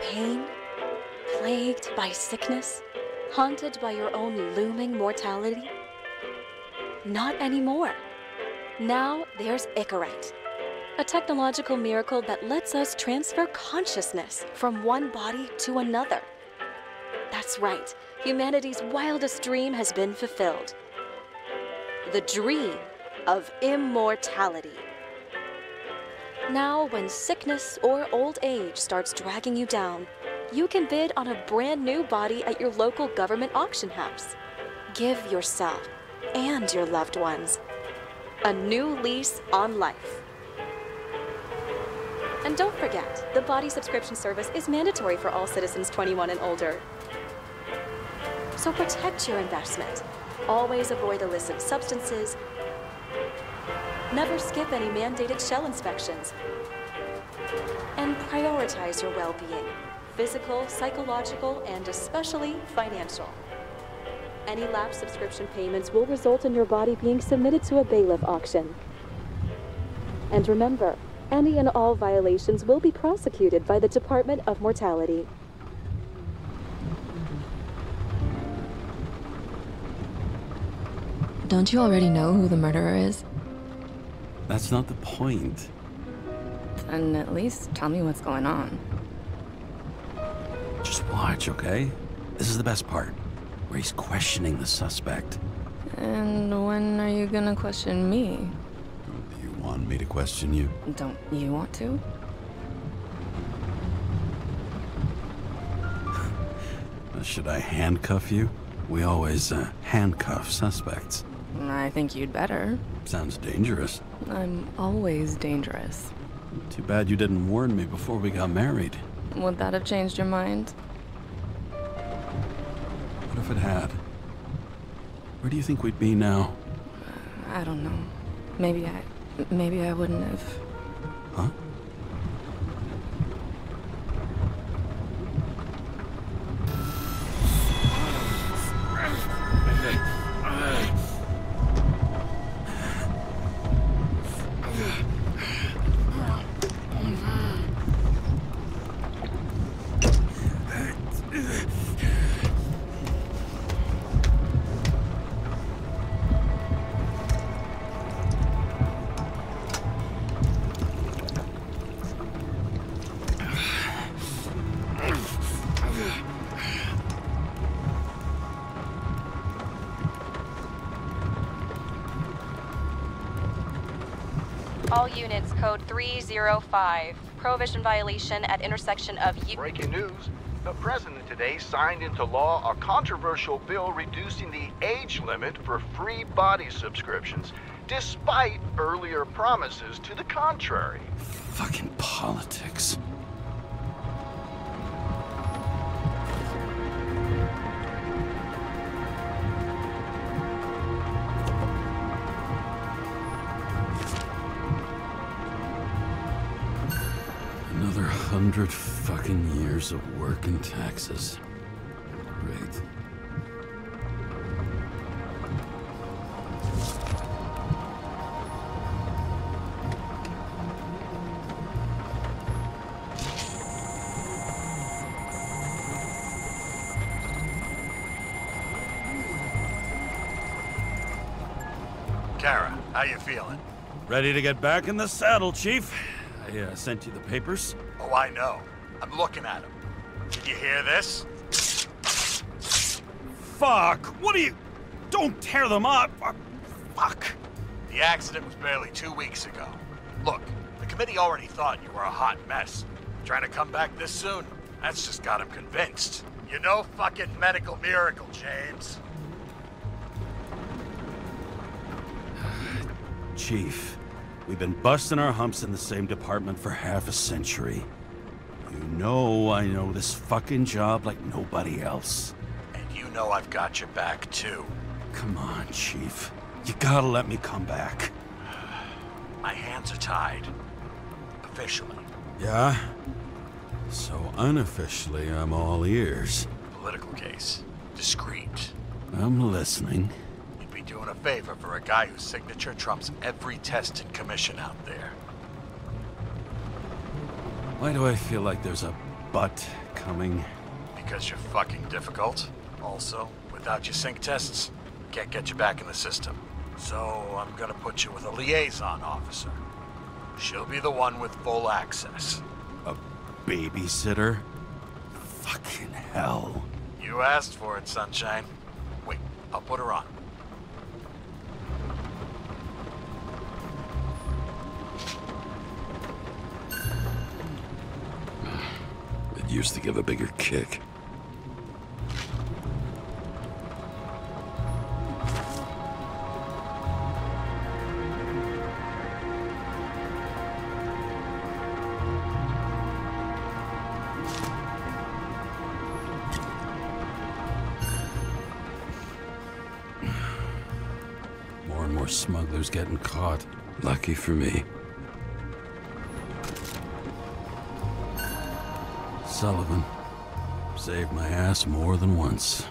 pain? Plagued by sickness? Haunted by your own looming mortality? Not anymore. Now there's Icarite, a technological miracle that lets us transfer consciousness from one body to another. That's right, humanity's wildest dream has been fulfilled. The dream of immortality. Now, when sickness or old age starts dragging you down, you can bid on a brand new body at your local government auction house. Give yourself and your loved ones a new lease on life. And don't forget, the body subscription service is mandatory for all citizens 21 and older. So protect your investment. Always avoid illicit substances. Never skip any mandated shell inspections. And prioritize your well-being, physical, psychological, and especially financial. Any lapsed subscription payments will result in your body being submitted to a bailiff auction. And remember, any and all violations will be prosecuted by the Department of Mortality. Don't you already know who the murderer is? That's not the point. Then at least tell me what's going on. Just watch, okay? This is the best part, where he's questioning the suspect. And when are you gonna question me? Do you want me to question you? Don't you want to? Should I handcuff you? We always handcuff suspects. I think you'd better. Sounds dangerous. I'm always dangerous. Too bad you didn't warn me before we got married. Would that have changed your mind? What if it had? Where do you think we'd be now? I don't know. Maybe I wouldn't have. Huh? All units, code 305. Prohibition violation at intersection of Breaking news. The president today signed into law a controversial bill reducing the age limit for free body subscriptions, despite earlier promises to the contrary. Fucking politics. Another 100 fucking years of work and taxes. Great. Kara, how you feeling? Ready to get back in the saddle, Chief. I sent you the papers. Oh, I know. I'm looking at them. Did you hear this? Fuck! What are you... Don't tear them up! Fuck! The accident was barely 2 weeks ago. Look, the committee already thought you were a hot mess. Trying to come back this soon? That's just got them convinced. You're no fucking medical miracle, James. Chief, we've been busting our humps in the same department for half a century. You know I know this fucking job like nobody else. And you know I've got your back, too. Come on, Chief. You gotta let me come back. My hands are tied. Officially. Yeah? So unofficially, I'm all ears. Political case. Discreet. I'm listening. You'd be doing a favor for a guy whose signature trumps every test and commission out there. Why do I feel like there's a butt coming? Because you're fucking difficult. Also, without your sync tests, can't get you back in the system. So I'm gonna put you with a liaison officer. She'll be the one with full access. A babysitter? Fucking hell. You asked for it, Sunshine. Wait, I'll put her on. It used to give a bigger kick. More and more smugglers getting caught. Lucky for me. Sullivan saved my ass more than once.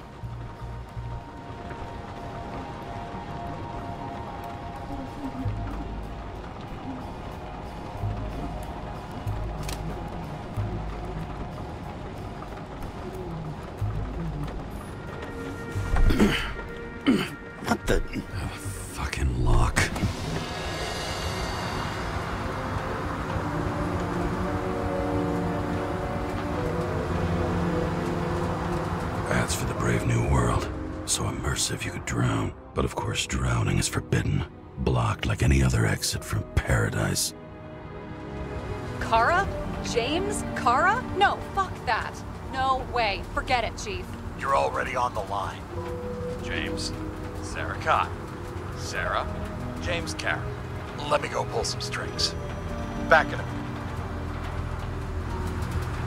What the? Fucking lock. That's for the brave new world. So immersive you could drown. But of course drowning is forbidden. Blocked like any other exit from paradise. Kara? James? Kara? No, fuck that. No way. Forget it, Chief. You're already on the line. James, Sarah Cott. Sarah, James Karen. Let me go pull some strings. Back in a minute.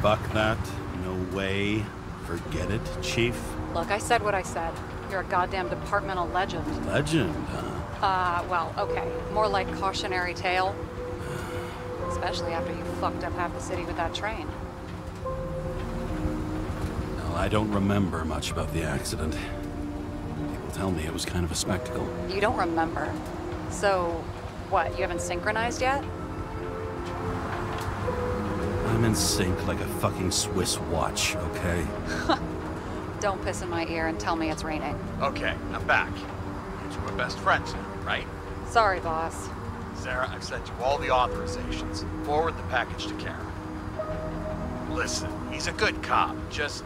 Fuck that. No way. Forget it, Chief. Look, I said what I said. You're a goddamn departmental legend. Legend, huh? Well, okay. More like cautionary tale. Especially after you fucked up half the city with that train. Well, I don't remember much about the accident. People tell me it was kind of a spectacle. You don't remember. So, what, you haven't synchronized yet? I'm in sync like a fucking Swiss watch, okay? Don't piss in my ear and tell me it's raining. Okay, I'm back. You two are best friends now, right? Sorry, boss. Sarah, I've sent you all the authorizations. Forward the package to Karen. Listen, he's a good cop. Just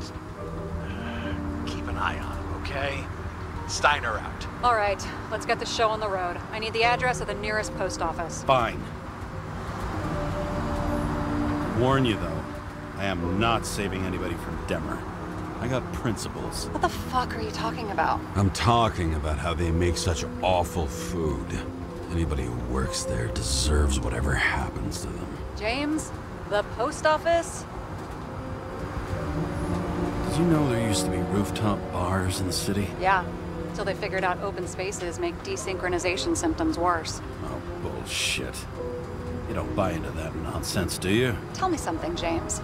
keep an eye on him, okay? Steiner out. All right, let's get the show on the road. I need the address of the nearest post office. Fine. Warn you, though, I am not saving anybody from Demmer. I got principles. What the fuck are you talking about? I'm talking about how they make such awful food. Anybody who works there deserves whatever happens to them. James? The post office? Did you know there used to be rooftop bars in the city? Yeah, until they figured out open spaces make desynchronization symptoms worse. Oh, bullshit. You don't buy into that nonsense, do you? Tell me something, James.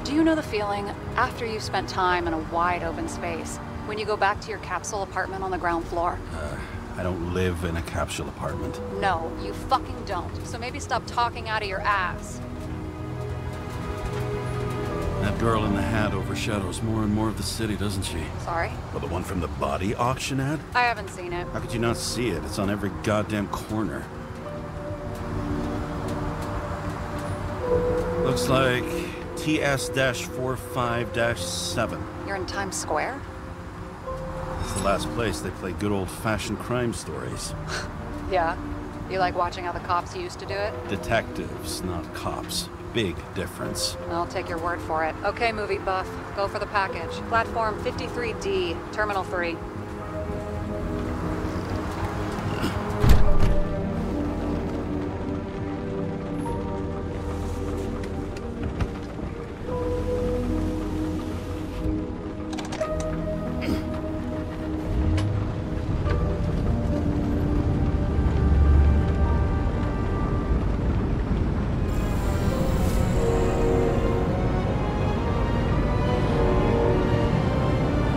Do you know the feeling after you've spent time in a wide open space, when you go back to your capsule apartment on the ground floor? I don't live in a capsule apartment. No, you fucking don't. So maybe stop talking out of your ass. That girl in the hat overshadows more and more of the city, doesn't she? Sorry? Well, the one from the body auction ad? I haven't seen it. How could you not see it? It's on every goddamn corner. Looks like TS-45-7. You're in Times Square? It's the last place they play good old-fashioned crime stories. Yeah. You like watching how the cops used to do it? Detectives, not cops. Big difference. I'll take your word for it. Okay, movie buff. Go for the package. Platform 53D, Terminal 3.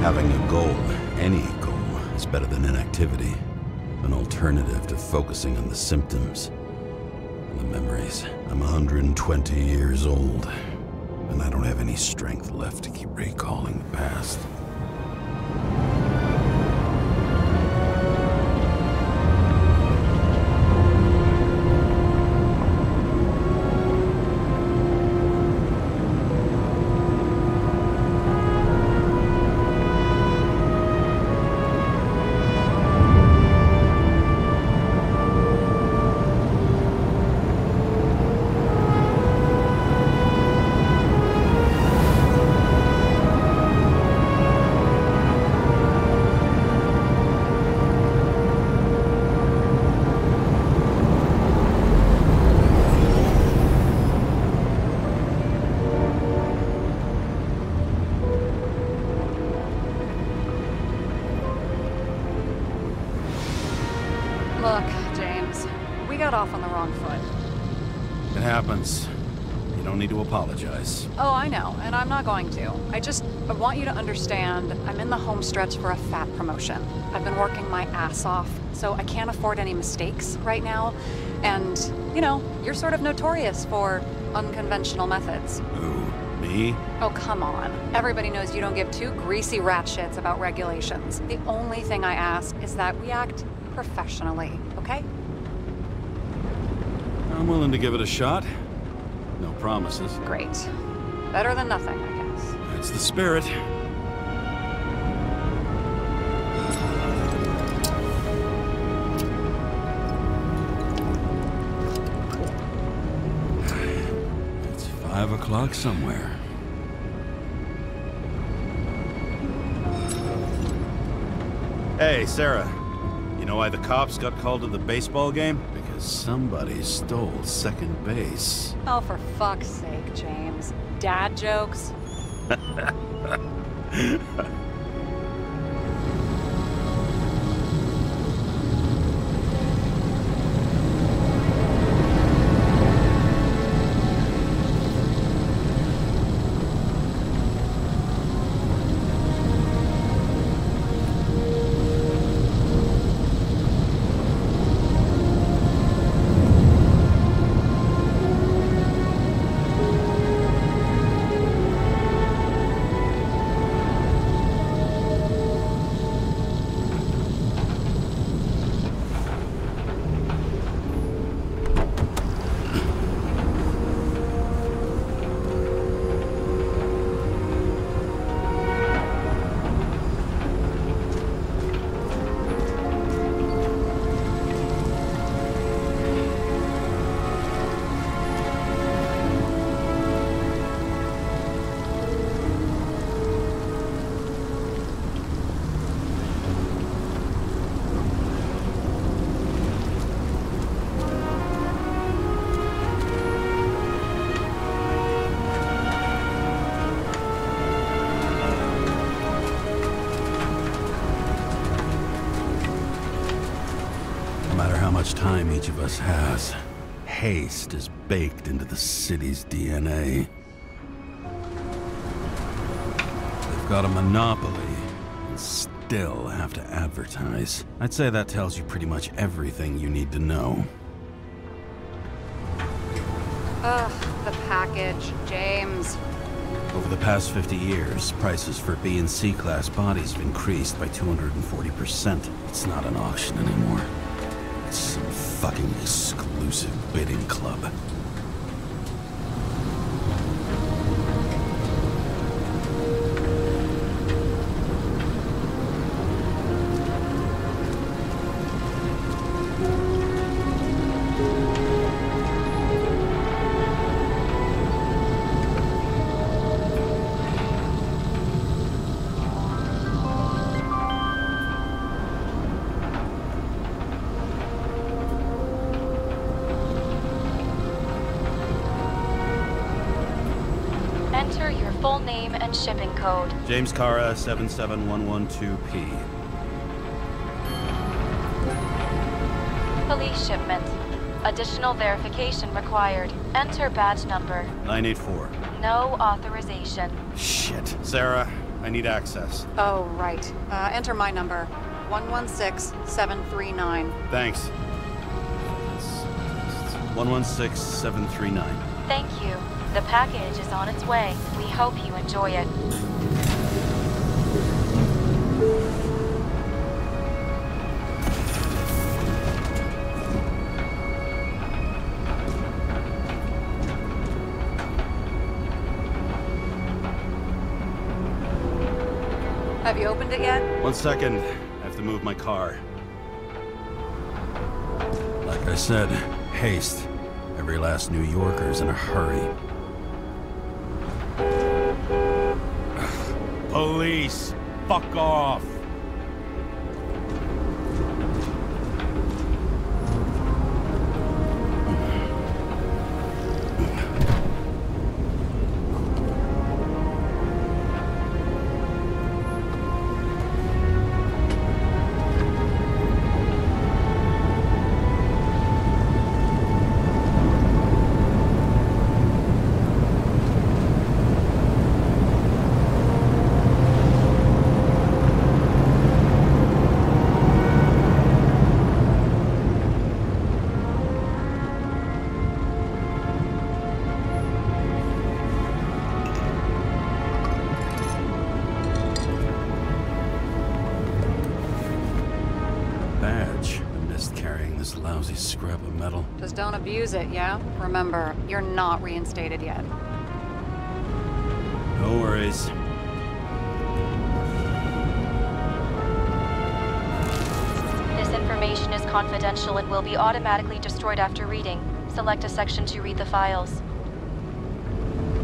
Having a goal, any goal, is better than inactivity. An alternative to focusing on the symptoms and the memories. I'm 120 years old. and I don't have any strength left to keep recalling the past. Look, James, we got off on the wrong foot. It happens. You don't need to apologize. Oh, I know, and I'm not going to. I want you to understand, I'm in the home stretch for a fat promotion. I've been working my ass off, so I can't afford any mistakes right now. And, you know, you're sort of notorious for unconventional methods. Who? Me? Oh, come on. Everybody knows you don't give two greasy rat shits about regulations. The only thing I ask is that we act professionally, okay? I'm willing to give it a shot. No promises. Great. Better than nothing, I guess. That's the spirit. It's 5 o'clock somewhere. Hey, Sarah. You know why the cops got called to the baseball game? Because somebody stole second base. Oh, for fuck's sake, James. Dad jokes? Time each of us has. Haste is baked into the city's DNA. They've got a monopoly and still have to advertise. I'd say that tells you pretty much everything you need to know. Ugh, the package, James. Over the past 50 years, prices for B and C class bodies have increased by 240%. It's not an auction anymore. Some fucking exclusive bidding club. Enter your full name and shipping code. James Cara, 77112P. Police shipment. Additional verification required. Enter badge number. 984. No authorization. Shit. Sarah, I need access. Oh, right. Enter my number. 116739. Thanks. 116739. Thank you. The package is on its way. We hope you enjoy it. Have you opened it yet? 1 second. I have to move my car. Like I said, haste. Every last New Yorker's in a hurry. Police! Fuck off! Lousy scrap of metal. Just don't abuse it, yeah? Remember, you're not reinstated yet. No worries. This information is confidential and will be automatically destroyed after reading. Select a section to read the files.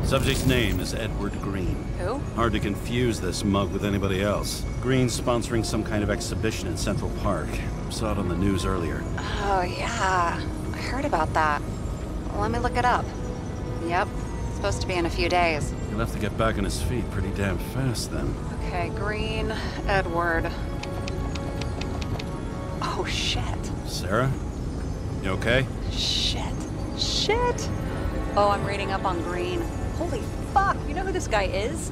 Subject's name is Edward Green. Who? Hard to confuse this mug with anybody else. Green's sponsoring some kind of exhibition in Central Park. Saw it on the news earlier. Oh, yeah. I heard about that. Let me look it up. Yep. It's supposed to be in a few days. He'll have to get back on his feet pretty damn fast then. Okay, Green, Edward. Oh, shit. Sarah? You okay? Shit. Shit! Oh, I'm reading up on Green. Holy fuck! You know who this guy is?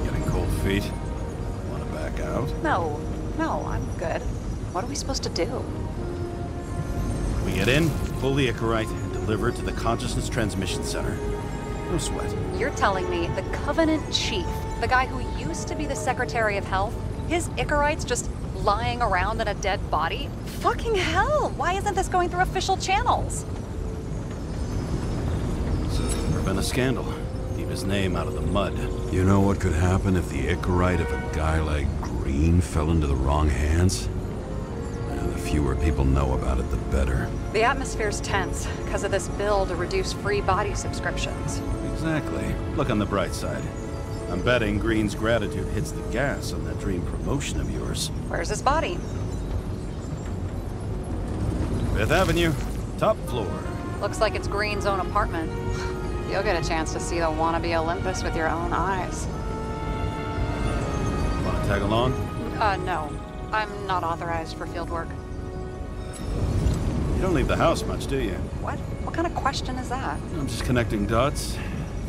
Getting cold feet? Want to back out? No, I'm good. What are we supposed to do? We get in, pull the Icarite, and deliver it to the Consciousness Transmission Center. No sweat. You're telling me the Covenant Chief, the guy who used to be the Secretary of Health, his Icarite's just lying around in a dead body? Fucking hell! Why isn't this going through official channels? So to prevent a scandal. Keep his name out of the mud. You know what could happen if the Icarite of a guy like Green fell into the wrong hands? And the fewer people know about it, the better. The atmosphere's tense because of this bill to reduce free body subscriptions. Exactly. Look on the bright side. I'm betting Green's gratitude hits the gas on that dream promotion of yours. Where's his body? 5th Avenue, top floor. Looks like it's Green's own apartment. You'll get a chance to see the wannabe Olympus with your own eyes. Want to tag along? No. I'm not authorized for field work. You don't leave the house much, do you? What? What kind of question is that? I'm just connecting dots.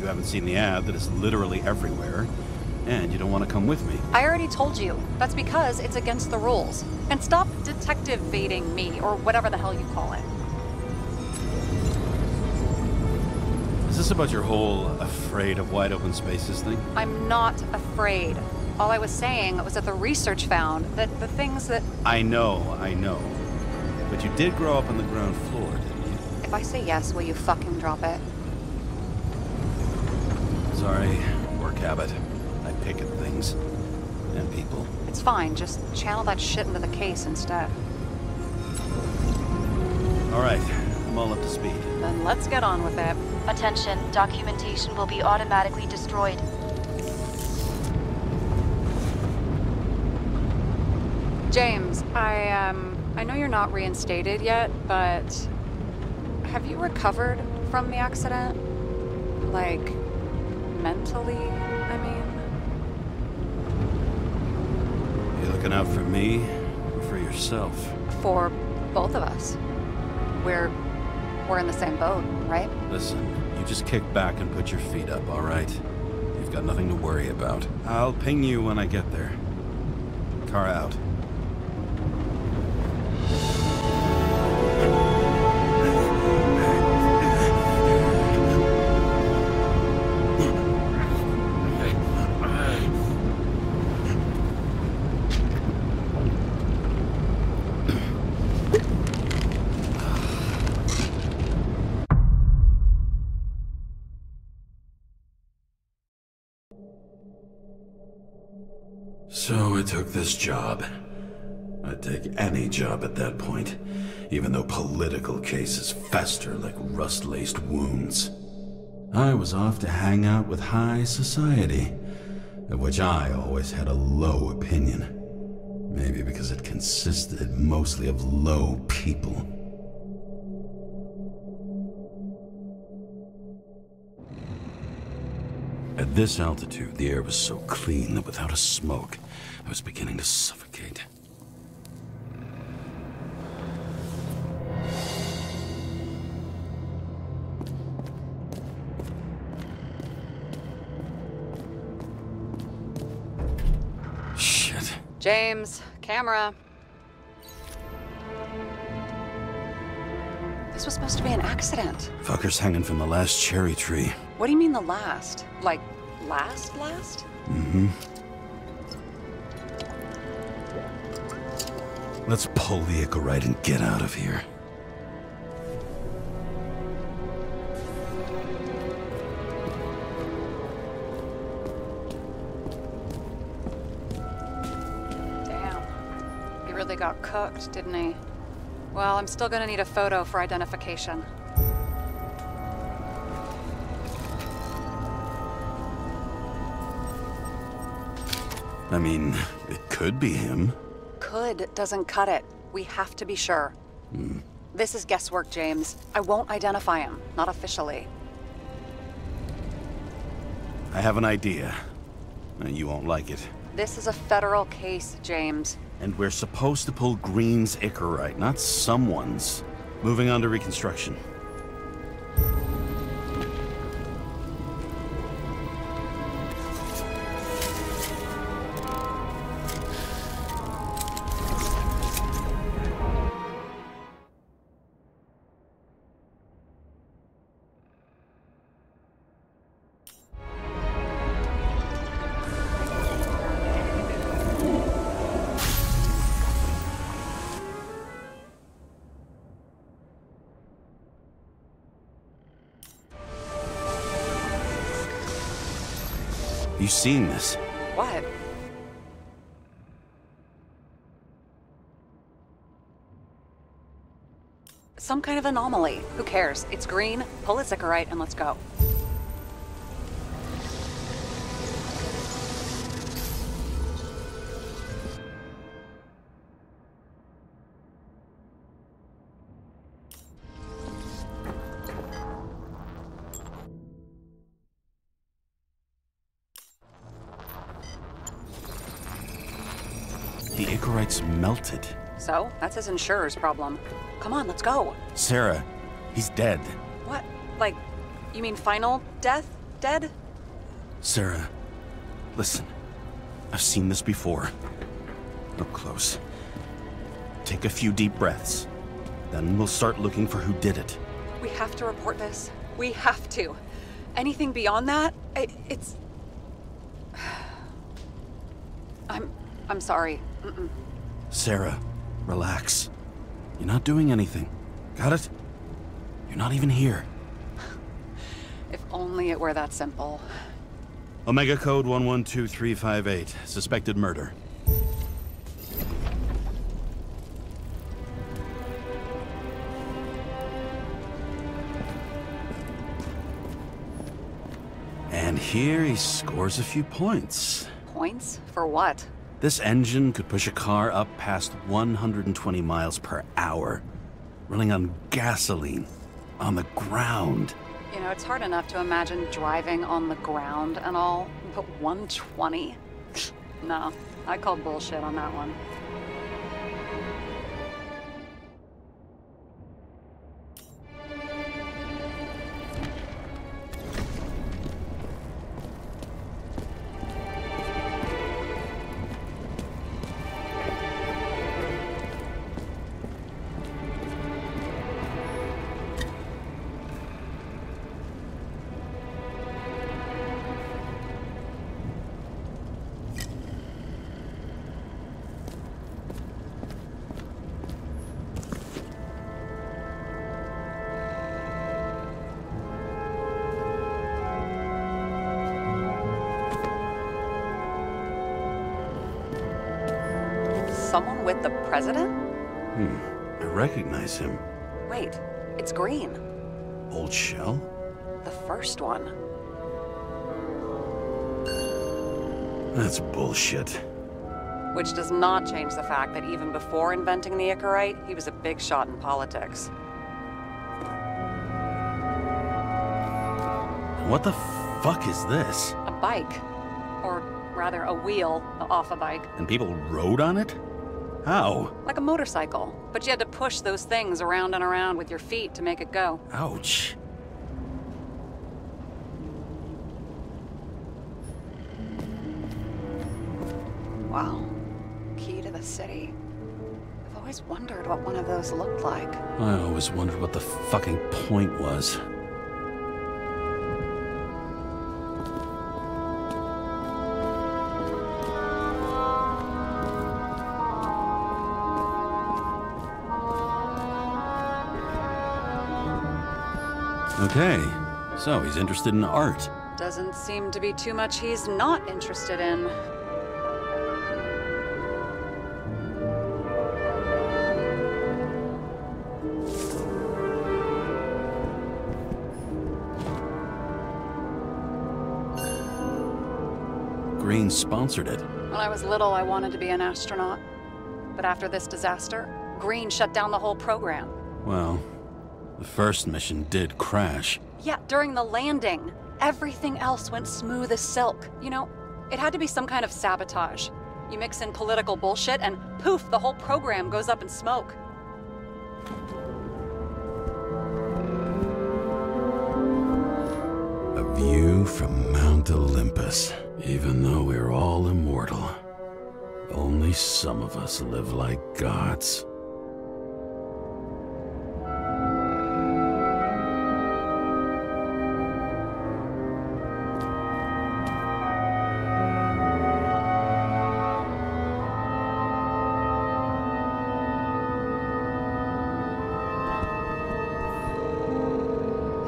You haven't seen the ad that is literally everywhere, and you don't want to come with me. I already told you. That's because it's against the rules. And stop detective-baiting me, or whatever the hell you call it. Is this about your whole afraid of wide open spaces thing? I'm not afraid. All I was saying was that the research found that the things that... I know. But you did grow up on the ground floor, didn't you? If I say yes, will you fucking drop it? Sorry, work habit. I pick at things. And people. It's fine, just channel that shit into the case instead. Alright, I'm all up to speed. Then let's get on with it. Attention, documentation will be automatically destroyed. James, I know you're not reinstated yet, but have you recovered from the accident? Like, mentally, I mean? You looking out for me or for yourself? For both of us. We're in the same boat, right? Listen, you just kick back and put your feet up, all right? You've got nothing to worry about. I'll ping you when I get there. Car out. So I took this job. I'd take any job at that point, even though political cases fester like rust-laced wounds. I was off to hang out with high society, of which I always had a low opinion. Maybe because it consisted mostly of low people. At this altitude, the air was so clean that without a smoke, I was beginning to suffocate. James, camera. This was supposed to be an accident. Fucker's hanging from the last cherry tree. What do you mean the last? Like, last? Mm-hmm. Let's pull the Icarite and get out of here. Got cooked, didn't he? Well, I'm still gonna need a photo for identification. I mean, it could be him. Could doesn't cut it. We have to be sure. This is guesswork, James. I won't identify him. Not officially. I have an idea. You won't like it. This is a federal case, James. And we're supposed to pull Green's Icarite, not someone's. Moving on to reconstruction. You seen this? What? Some kind of anomaly. Who cares? It's green, pull its Icarite, and let's go. The Icarite's melted. So, that's his insurer's problem. Come on, let's go. Sarah, he's dead. What? Like, you mean final death? Dead? Sarah, listen. I've seen this before. Up close. Take a few deep breaths. Then we'll start looking for who did it. We have to report this. We have to. Anything beyond that, it's... I'm sorry. Sarah, relax. You're not doing anything. Got it? You're not even here. If only it were that simple. Omega code 112358. Suspected murder. And here he scores a few points. Points? For what? This engine could push a car up past 120 miles per hour, running on gasoline, on the ground. You know, it's hard enough to imagine driving on the ground and all, but 120? No, I call bullshit on that one. Someone with the president? I recognize him. Wait, it's Green. Old Shell? The first one. That's bullshit. Which does not change the fact that even before inventing the Icarite, he was a big shot in politics. What the fuck is this? A bike. Or rather, a wheel off a bike. And people rode on it? How? Like a motorcycle. But you had to push those things around and around with your feet to make it go. Ouch. Wow. Key to the city. I've always wondered what one of those looked like. I always wondered what the fucking point was. Okay, so he's interested in art. Doesn't seem to be too much he's not interested in. Green sponsored it. When I was little, I wanted to be an astronaut. But after this disaster, Green shut down the whole program. Well, the first mission did crash. Yeah, during the landing. Everything else went smooth as silk. You know, it had to be some kind of sabotage. You mix in political bullshit and poof, the whole program goes up in smoke. A view from Mount Olympus. Even though we're all immortal, only some of us live like gods.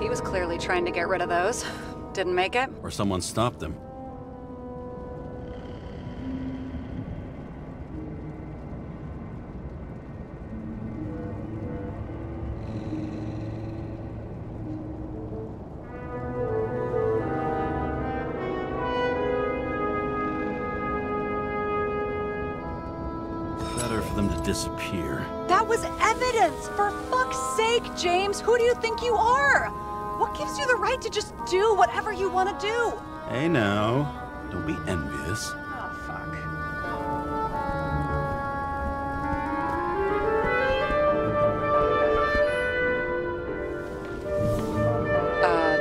He was clearly trying to get rid of those. Didn't make it. Or someone stopped him. Better for them to disappear. That was evidence! For fuck's sake, James! Who do you think you are? What gives you the right to just do whatever you want to do? Hey now, don't be envious. Oh, fuck.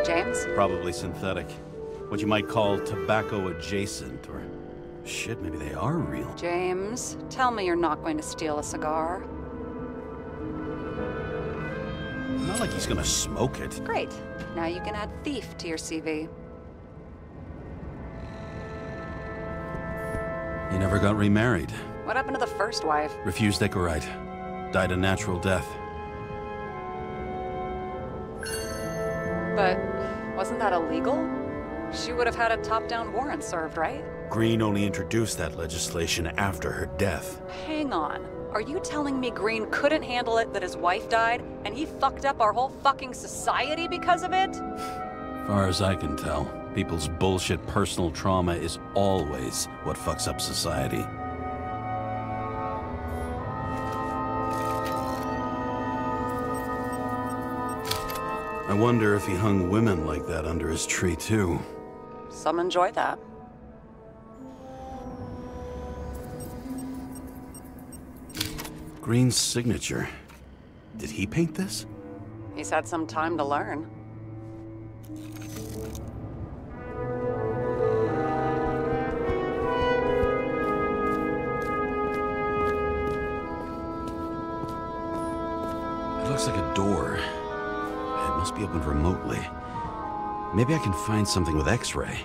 James? Probably synthetic. What you might call tobacco adjacent, or shit, maybe they are real. James, tell me you're not going to steal a cigar. Not like he's gonna smoke it. Great. Now you can add thief to your CV. He never got remarried. What happened to the first wife? Refused Icarite. Died a natural death. But wasn't that illegal? She would have had a top-down warrant served, right? Green only introduced that legislation after her death. Hang on. Are you telling me Green couldn't handle it that his wife died, and he fucked up our whole fucking society because of it? Far as I can tell, people's bullshit personal trauma is always what fucks up society. I wonder if he hung women like that under his tree, too. Some enjoy that. Green's signature. Did he paint this? He's had some time to learn. It looks like a door. It must be opened remotely. Maybe I can find something with X-ray.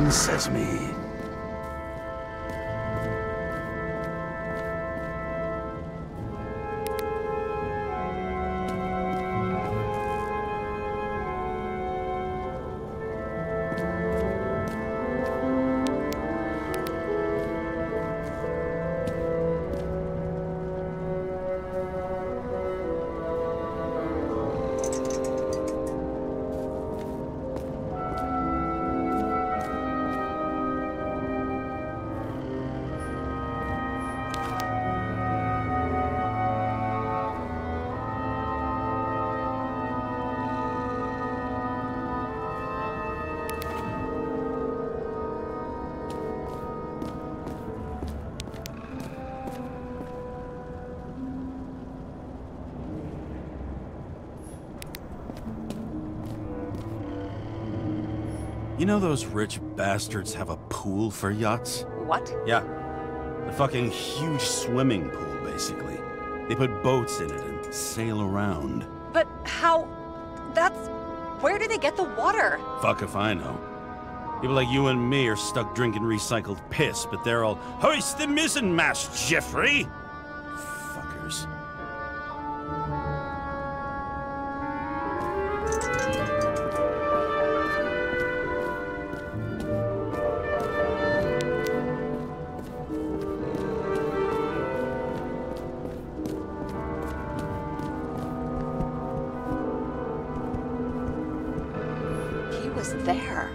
Open sesame. You know those rich bastards have a pool for yachts? What? Yeah. A fucking huge swimming pool, basically. They put boats in it and sail around. But how... that's... where do they get the water? Fuck if I know. People like you and me are stuck drinking recycled piss, but they're all, hoist the mizzenmast, Jeffrey! Fuckers. There.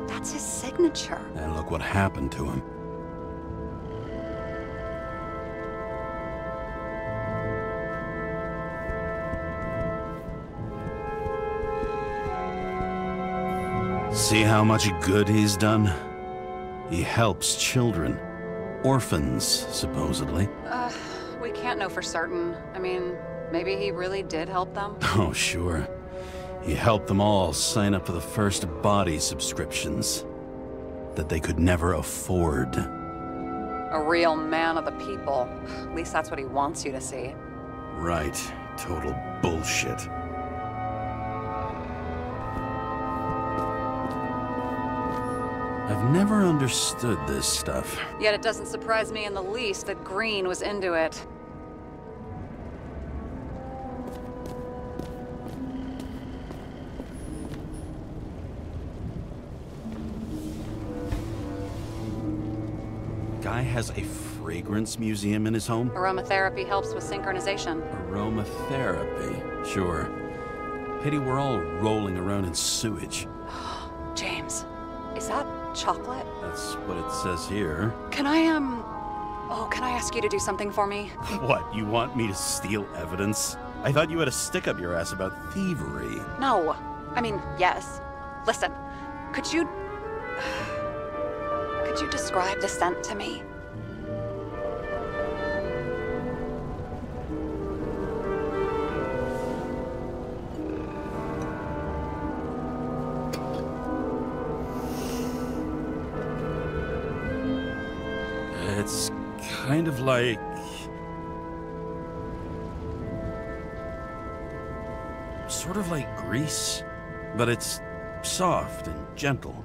That's his signature. And look what happened to him. See how much good he's done? He helps children. Orphans, supposedly. We can't know for certain. I mean, maybe he really did help them. Oh, sure. He helped them all sign up for the first body subscriptions that they could never afford. A real man of the people. At least that's what he wants you to see. Right. Total bullshit. I've never understood this stuff. Yet it doesn't surprise me in the least that Green was into it. Guy has a fragrance museum in his home? Aromatherapy helps with synchronization. Aromatherapy, sure. Pity we're all rolling around in sewage. James, is that chocolate? That's what it says here. Can I, can I ask you to do something for me? What, you want me to steal evidence? I thought you had a stick up your ass about thievery. No. I mean, yes. Listen, could you describe the scent to me? It's kind of like... sort of like grease, but it's soft and gentle.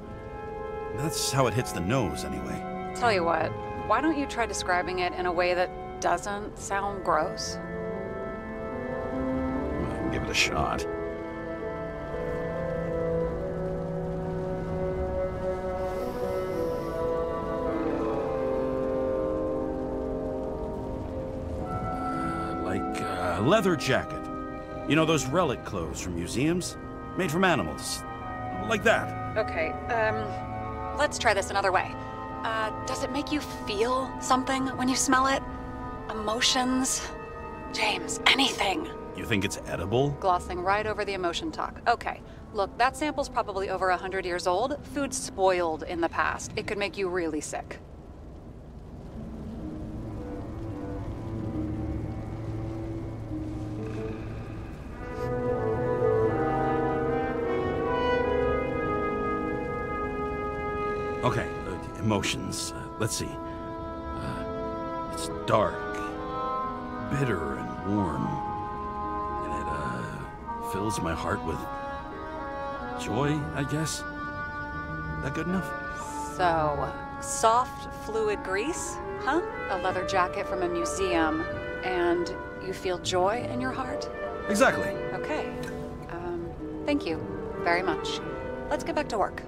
That's how it hits the nose, anyway. Tell you what, why don't you try describing it in a way that doesn't sound gross? I can give it a shot. Like a leather jacket. You know those relic clothes from museums? Made from animals. Like that. Okay, let's try this another way. Does it make you feel something when you smell it? Emotions? James, anything. You think it's edible? Glossing right over the emotion talk. Okay, look, that sample's probably over 100 years old. Food's spoiled in the past. It could make you really sick. Okay, emotions. Let's see. It's dark, bitter and warm, and it fills my heart with joy, I guess. that good enough? So, soft fluid grease, huh? A leather jacket from a museum, and you feel joy in your heart? Exactly. Okay. Thank you very much. Let's get back to work.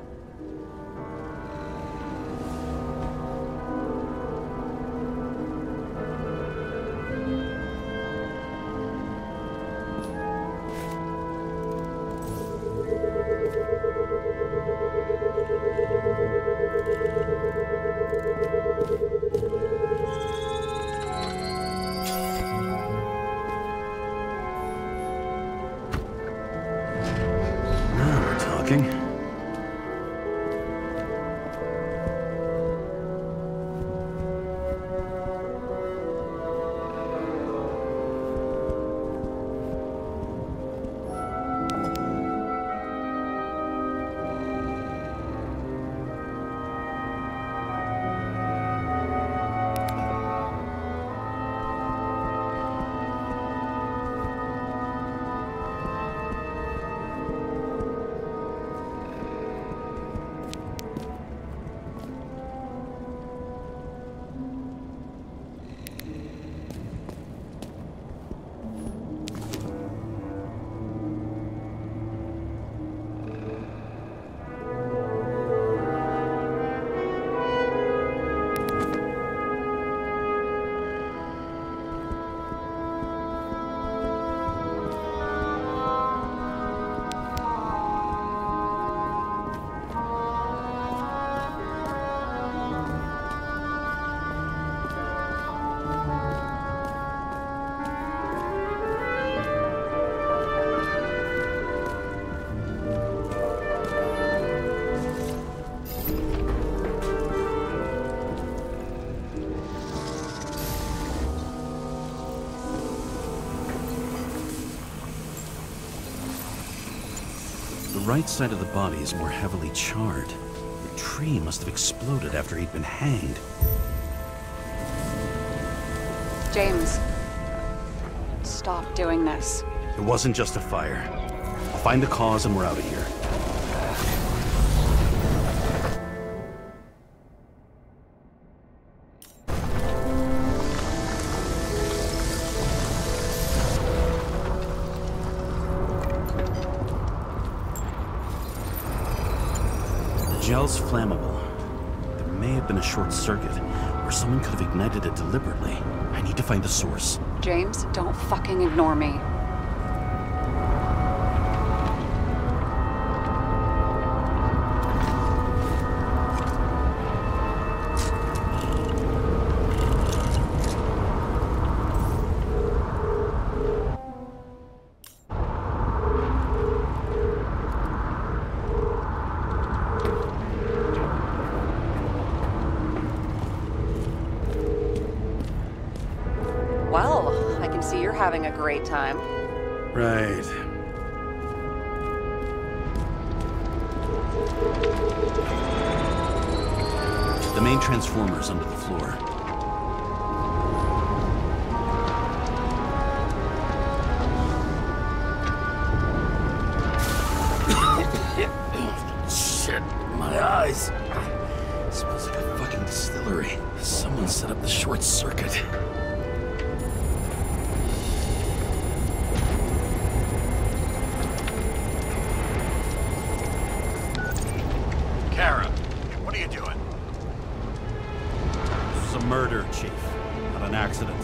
The right side of the body is more heavily charred. The tree must have exploded after he'd been hanged. James, stop doing this. It wasn't just a fire. I'll find the cause and we're out of here. The gel's flammable. There may have been a short circuit, or someone could have ignited it deliberately. I need to find the source. James, don't fucking ignore me. Well, I can see you're having a great time. Right. The main transformer's under the floor. Shit, my eyes. It smells like a fucking distillery. Someone set up the short circuit. Murder, Chief. Not an accident.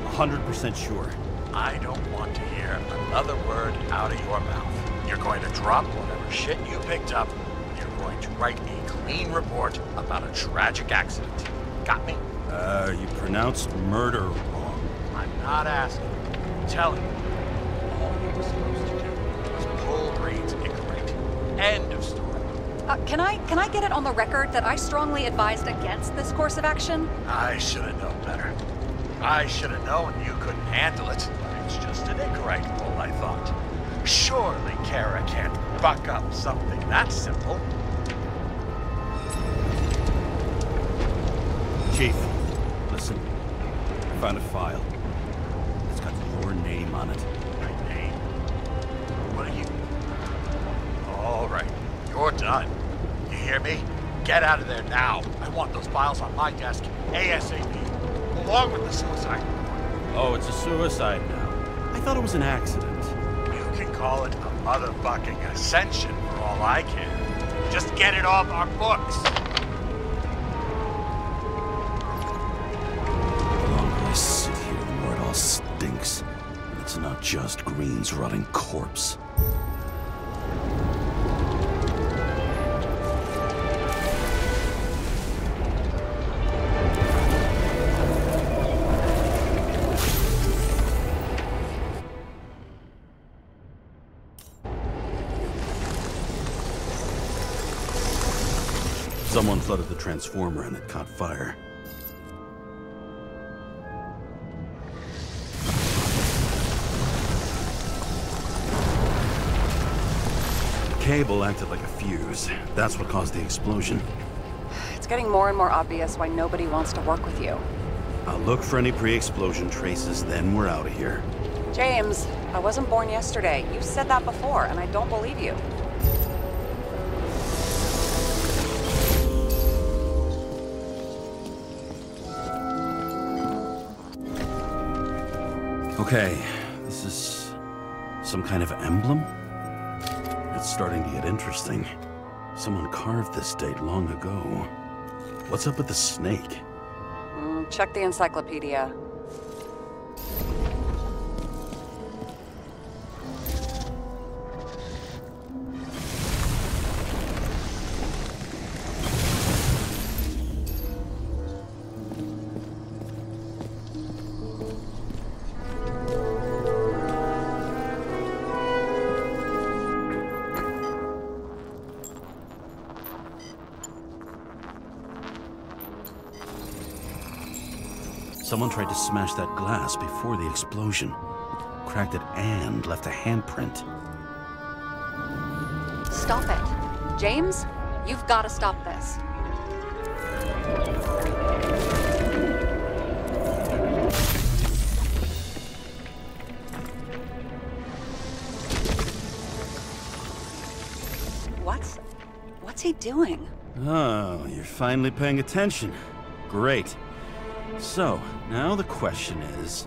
100% sure. I don't want to hear another word out of your mouth. You're going to drop whatever shit you picked up. You're going to write a clean report about a tragic accident. Got me? You pronounced murder wrong. I'm not asking. I'm telling you. All you were supposed to do was pull Reed's incorrect. End of story. Can I get it on the record that I strongly advised against this course of action? I should have known better. I should have known you couldn't handle it. But it's just an incorrect pull, I thought. Surely Kara can't buck up something that simple. Chief, listen. I found a file. It's got your name on it. My name? What are you... All right, you're done. You hear me? Get out of there now. I want those files on my desk ASAP, along with the suicide report. Oh, it's a suicide now. I thought it was an accident. You can call it a motherfucking ascension for all I care. Just get it off our books. The longer I sit here, the more it all stinks. And it's not just Green's rotting corpse. Someone flooded the transformer and it caught fire. The cable acted like a fuse. That's what caused the explosion. It's getting more and more obvious why nobody wants to work with you. I'll look for any pre-explosion traces, then we're out of here. James, I wasn't born yesterday. You said that before, and I don't believe you. Okay, this is some kind of emblem? It's starting to get interesting. Someone carved this date long ago. What's up with the snake? Check the encyclopedia. Someone tried to smash that glass before the explosion. Cracked it and left a handprint. Stop it. James, you've got to stop this. What's he doing? Oh, you're finally paying attention. Great. So, now the question is,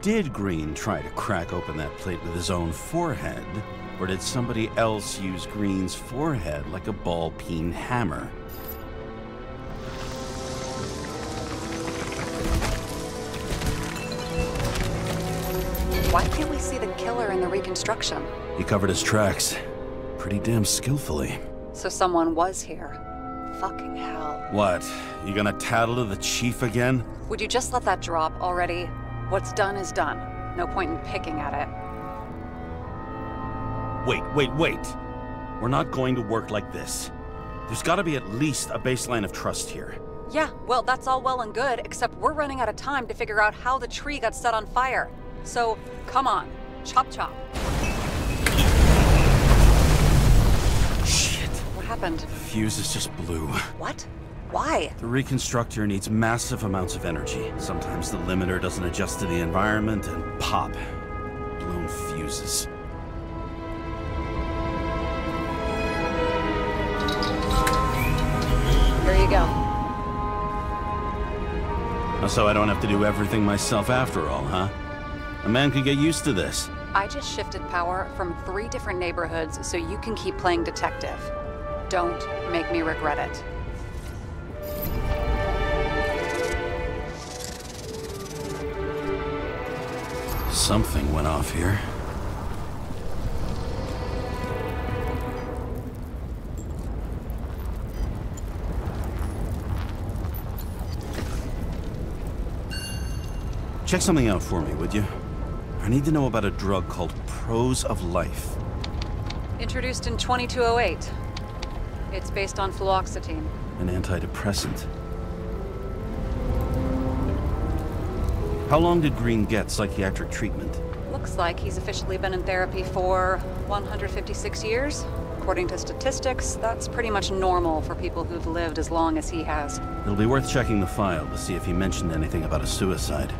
did Green try to crack open that plate with his own forehead, or did somebody else use Green's forehead like a ball-peen hammer? Why can't we see the killer in the reconstruction? He covered his tracks pretty damn skillfully. So someone was here. Fucking hell. What? You gonna tattle to the chief again? Would you just let that drop already? What's done is done. No point in picking at it. Wait. We're not going to work like this. There's gotta be at least a baseline of trust here. Yeah, well, that's all well and good, except we're running out of time to figure out how the tree got set on fire. So, come on. Chop chop. Shit. What happened? The fuses just blew. What? Why? The reconstructor needs massive amounts of energy. Sometimes the limiter doesn't adjust to the environment and pop. Blown fuses. Here you go. So I don't have to do everything myself after all, huh? A man could get used to this. I just shifted power from 3 different neighborhoods so you can keep playing detective. Don't make me regret it. Something went off here. Check something out for me, would you? I need to know about a drug called Prose of Life. Introduced in 2208. It's based on fluoxetine. An antidepressant. How long did Green get psychiatric treatment? Looks like he's officially been in therapy for 156 years. According to statistics, that's pretty much normal for people who've lived as long as he has. It'll be worth checking the file to see if he mentioned anything about a suicide.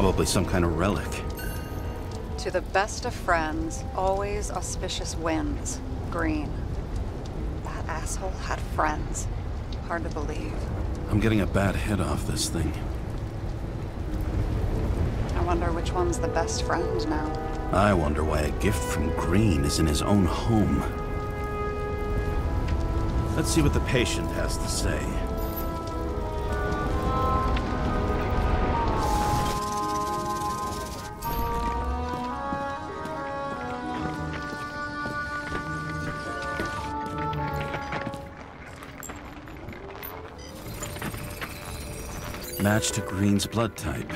Probably some kind of relic. To the best of friends, always auspicious winds. Green. That asshole had friends. Hard to believe. I'm getting a bad hit off this thing. I wonder which one's the best friend now. I wonder why a gift from Green is in his own home. Let's see what the patient has to say. Match to Green's blood type.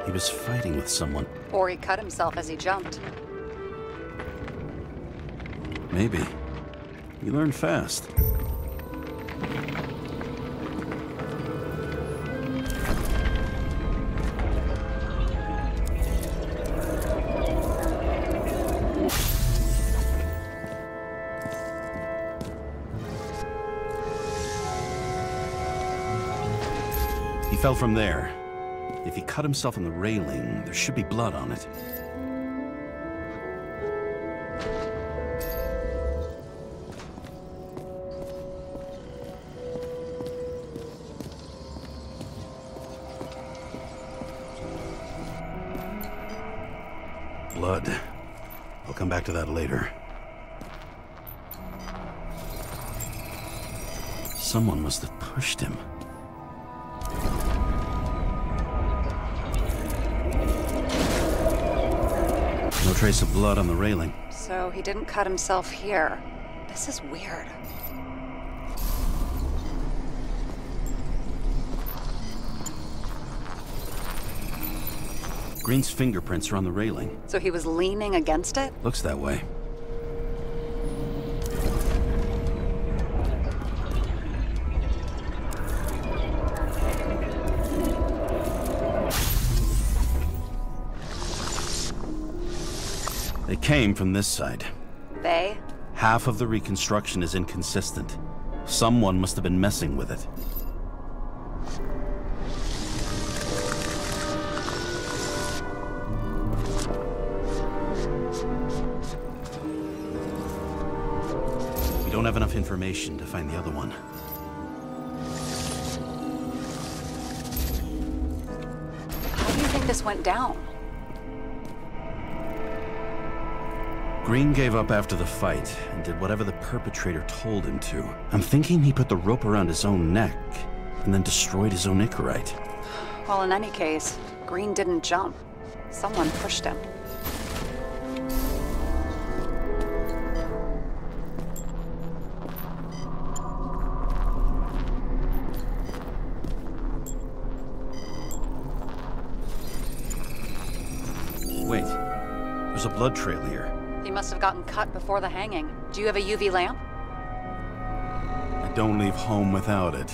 He was fighting with someone. Or he cut himself as he jumped. Maybe. You learn fast. He fell from there. If he cut himself on the railing, there should be blood on it. Blood. I'll come back to that later. Someone must have pushed him. No trace of blood on the railing. So he didn't cut himself here. This is weird. Green's fingerprints are on the railing. So he was leaning against it? Looks that way. They came from this side. They? Half of the reconstruction is inconsistent. Someone must have been messing with it. We don't have enough information to find the other one. How do you think this went down? Green gave up after the fight and did whatever the perpetrator told him to. I'm thinking he put the rope around his own neck and then destroyed his own Icarite. Well, in any case, Green didn't jump. Someone pushed him. Wait, there's a blood trail here. He must have gotten cut before the hanging. Do you have a UV lamp? I don't leave home without it.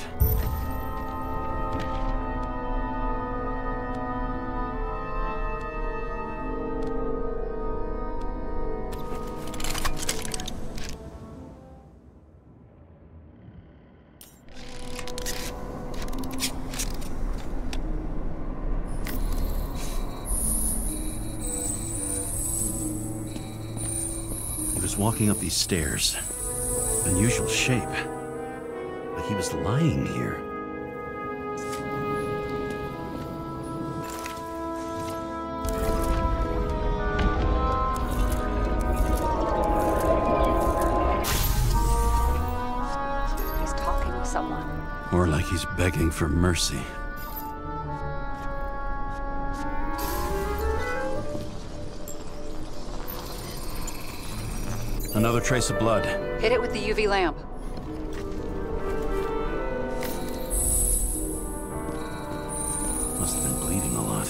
Walking up these stairs. Unusual shape. But he was lying here. He's talking with someone. Or like he's begging for mercy. Another trace of blood. Hit it with the UV lamp. Must have been bleeding a lot.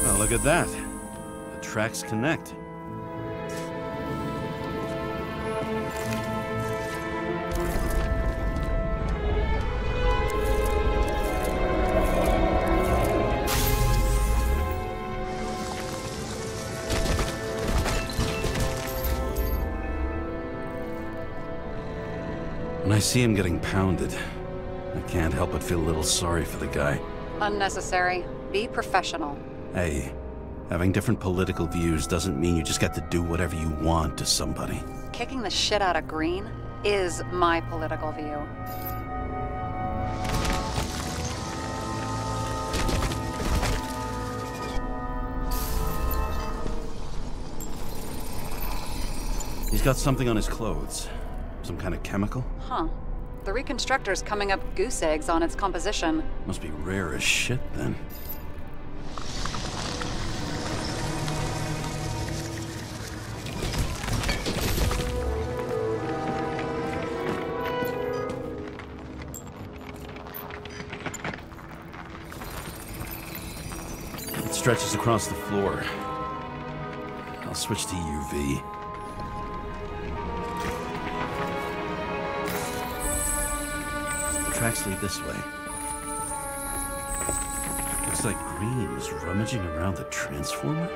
Well, look at that. The tracks connect. When I see him getting pounded, I can't help but feel a little sorry for the guy. Unnecessary. Be professional. Hey, having different political views doesn't mean you just get to do whatever you want to somebody. Kicking the shit out of Green is my political view. He's got something on his clothes. Some kind of chemical? Huh. The reconstructor's coming up goose eggs on its composition. Must be rare as shit, then. It stretches across the floor. I'll switch to UV. Tracks lead this way. Looks like Green was rummaging around the transformer.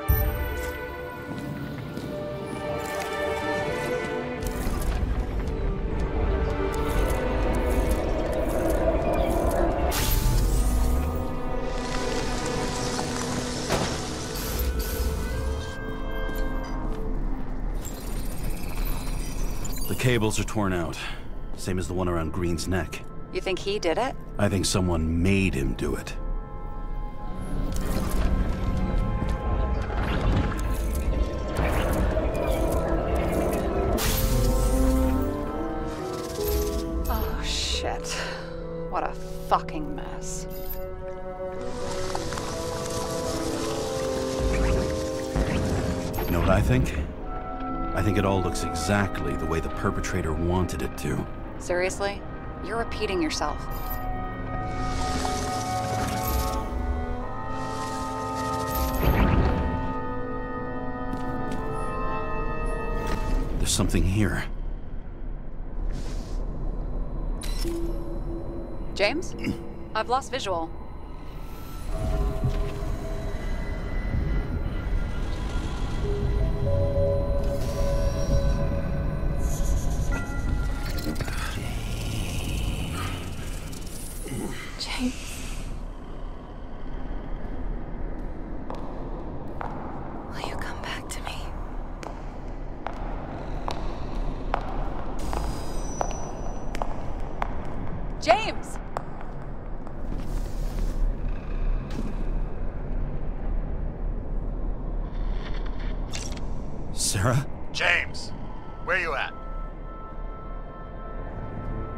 The cables are torn out, same as the one around Green's neck. You think he did it? I think someone made him do it. Oh, shit. What a fucking mess. You know what I think? I think it all looks exactly the way the perpetrator wanted it to. Seriously? You're repeating yourself. There's something here. James? I've lost visual. Will you come back to me? James! Sarah? James, where you at?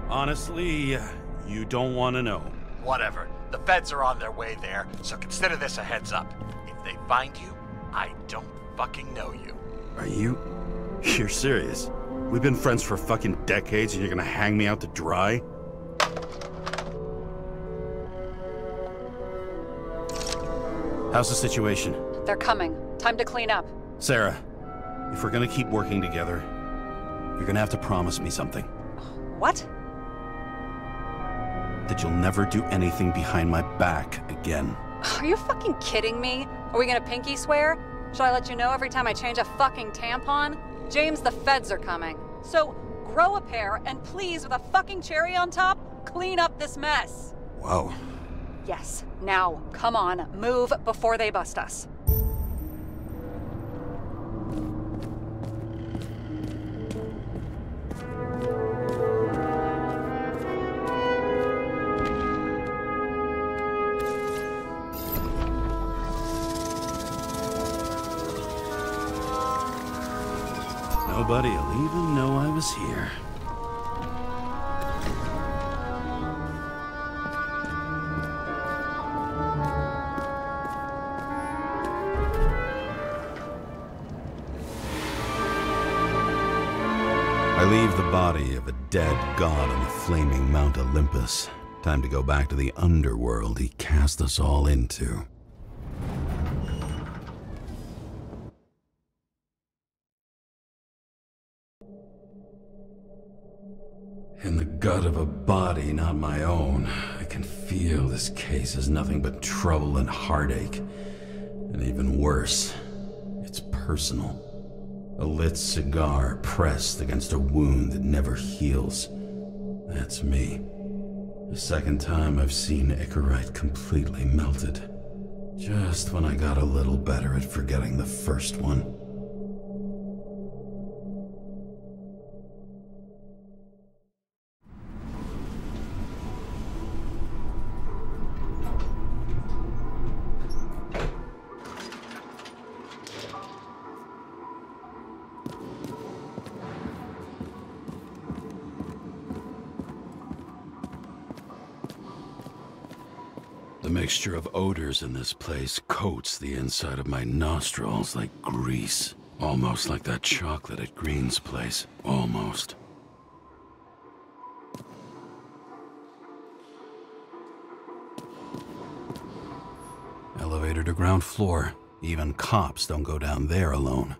Honestly, you don't want to know. Whatever. The feds are on their way there, so consider this a heads up. If they find you, I don't fucking know you. Are you? You're serious? We've been friends for fucking decades and you're gonna hang me out to dry? How's the situation? They're coming. Time to clean up. Sarah, if we're gonna keep working together, you're gonna have to promise me something. What? That you'll never do anything behind my back again. Are you fucking kidding me? Are we gonna pinky swear? Should I let you know every time I change a fucking tampon? James, the feds are coming. So, grow a pair, and please, with a fucking cherry on top, clean up this mess. Wow. Yes. Now, come on, move before they bust us. Nobody'll even know I was here. I leave the body of a dead god on the flaming Mount Olympus. Time to go back to the underworld he cast us all into. In the gut of a body not my own, I can feel this case is nothing but trouble and heartache. And even worse, it's personal. A lit cigar pressed against a wound that never heals. That's me. The second time I've seen Icarite completely melted. Just when I got a little better at forgetting the first one. The mixture of odors in this place coats the inside of my nostrils like grease. Almost like that chocolate at Green's place. Almost. Elevator to ground floor. Even cops don't go down there alone.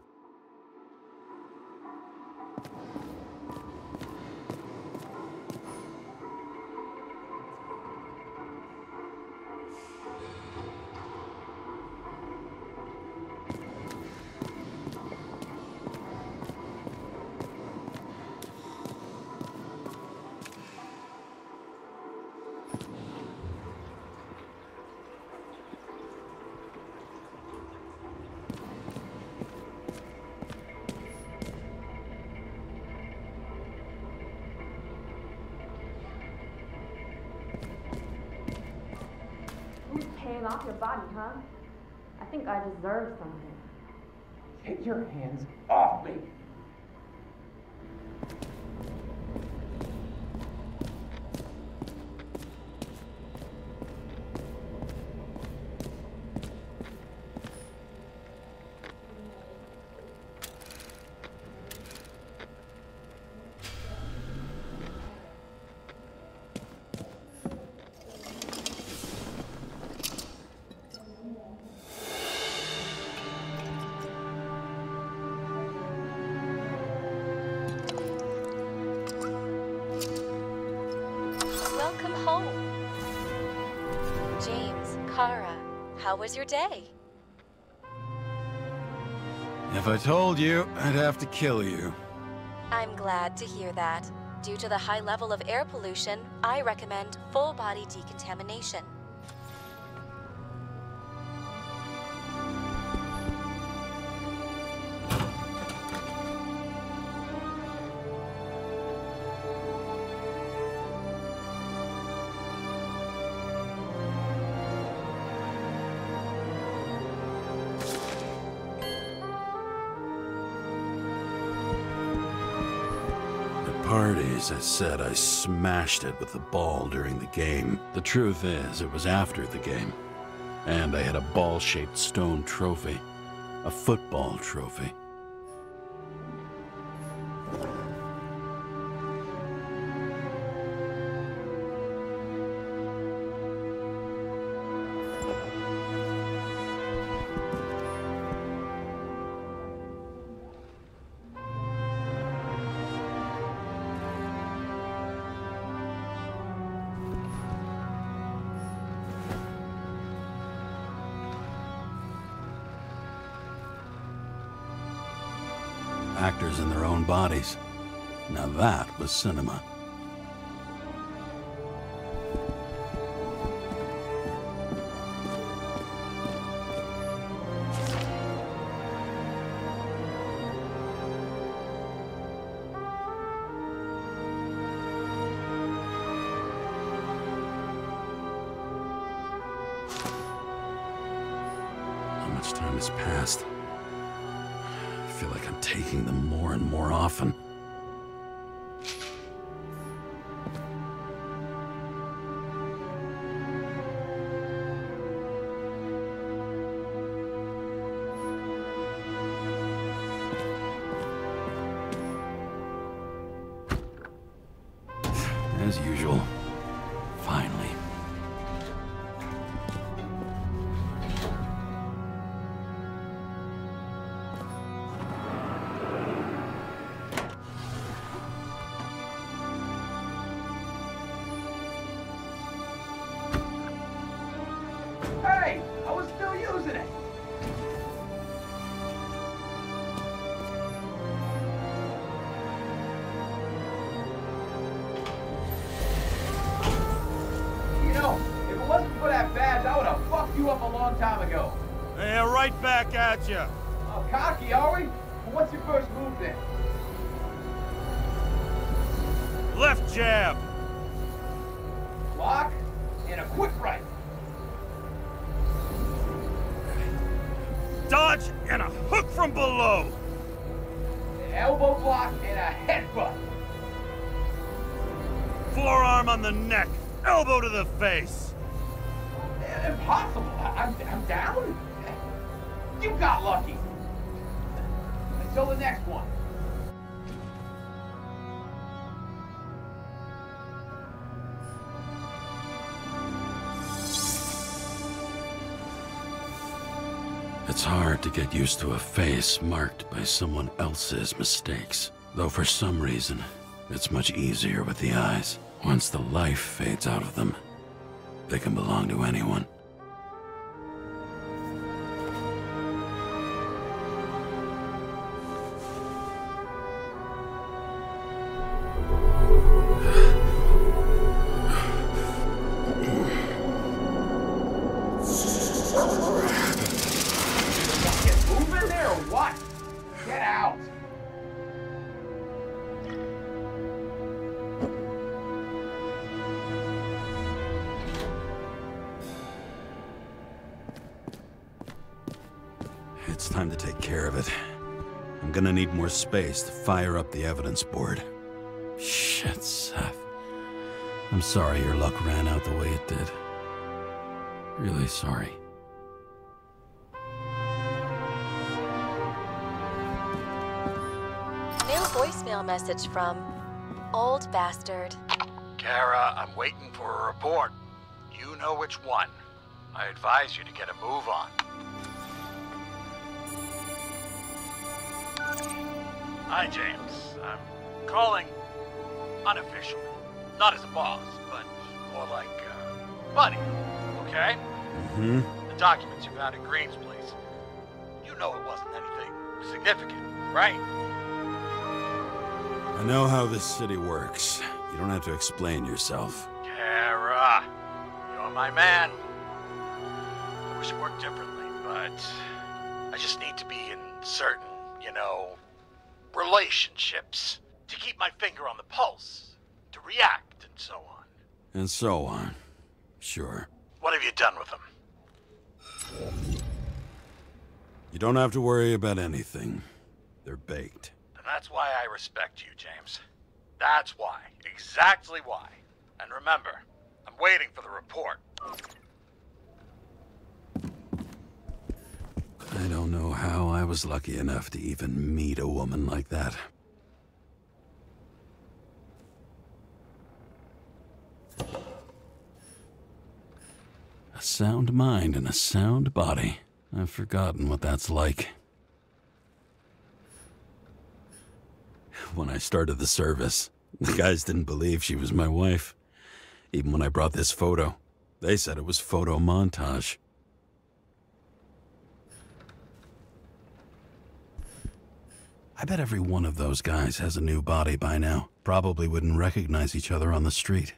Off your body, huh? I think I deserve something. Take your hands off me! How was your day? If I told you, I'd have to kill you. I'm glad to hear that. Due to the high level of air pollution, I recommend full-body decontamination. Parties, I said I smashed it with the ball during the game. The truth is, it was after the game. And I had a ball-shaped stone trophy. A football trophy. Actors in their own bodies. Now that was cinema. How much time has passed? I feel like I'm taking them more and more often. As usual. Finally. Hey! I was still using it! you up a long time ago. Yeah, right back at you. Oh, cocky, are we? Well, what's your first move then? Left jab. Block and a quick right. Dodge and a hook from below. Elbow block and a headbutt. Forearm on the neck. Elbow to the face. Impossible. I'm down? You got lucky. Until the next one. It's hard to get used to a face marked by someone else's mistakes. Though for some reason, it's much easier with the eyes. Once the life fades out of them, they can belong to anyone. It's time to take care of it. I'm gonna need more space to fire up the evidence board. Shit, Seth. I'm sorry your luck ran out the way it did. Really sorry. New voicemail message from Old Bastard. Kara, I'm waiting for a report. You know which one. I advise you to get a move on. Hi, James. I'm calling unofficially. Not as a boss, but more like buddy, okay? Mm-hmm. The documents you found at Green's place. You know it wasn't anything significant, right? I know how this city works. You don't have to explain yourself. Kara, you're my man. I wish it worked differently, but I just need to be in certain, relationships to keep my finger on the pulse, to react, and so on. And so on. Sure. What have you done with them? You don't have to worry about anything. They're baked. And that's why I respect you, James. That's why. Exactly why. And remember, I'm waiting for the report. I don't know how I was lucky enough to even meet a woman like that. A sound mind and a sound body. I've forgotten what that's like. When I started the service, the guys didn't believe she was my wife. Even when I brought this photo, they said it was photo montage. I bet every one of those guys has a new body by now. Probably wouldn't recognize each other on the street.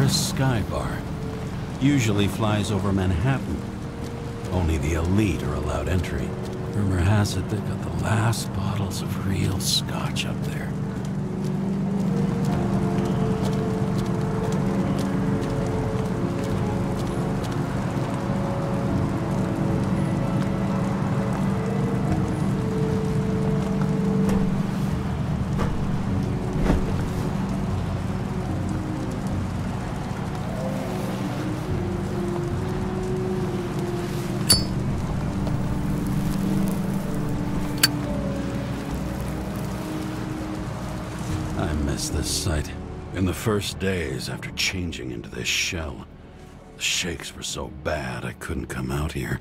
Skybar usually flies over Manhattan. Only the elite are allowed entry. Rumor has it they got the last bottles of real scotch up there. miss this site. In the first days after changing into this shell, the shakes were so bad I couldn't come out here.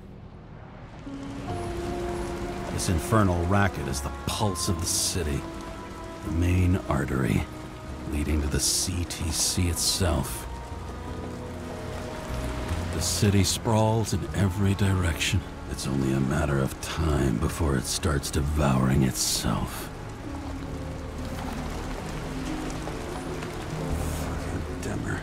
This infernal racket is the pulse of the city, the main artery leading to the CTC itself. The city sprawls in every direction. It's only a matter of time before it starts devouring itself. Fucking dimmer.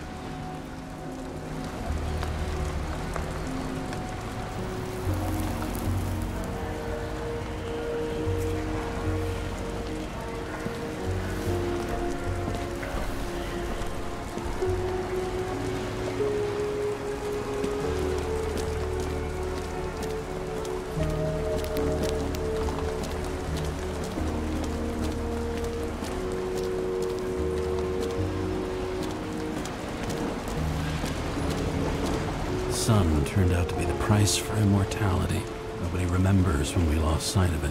Sun turned out to be the price for immortality. Nobody remembers when we lost sight of it.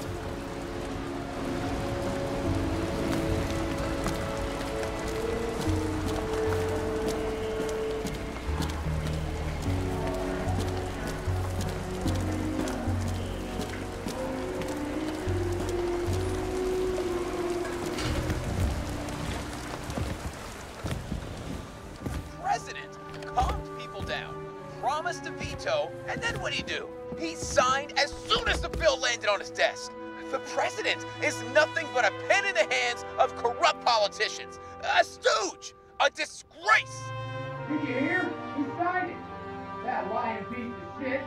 Promised to veto, and then what'd he do? He signed as soon as the bill landed on his desk. The president is nothing but a pen in the hands of corrupt politicians. A stooge! A disgrace! Did you hear? He signed it. That lying piece of shit.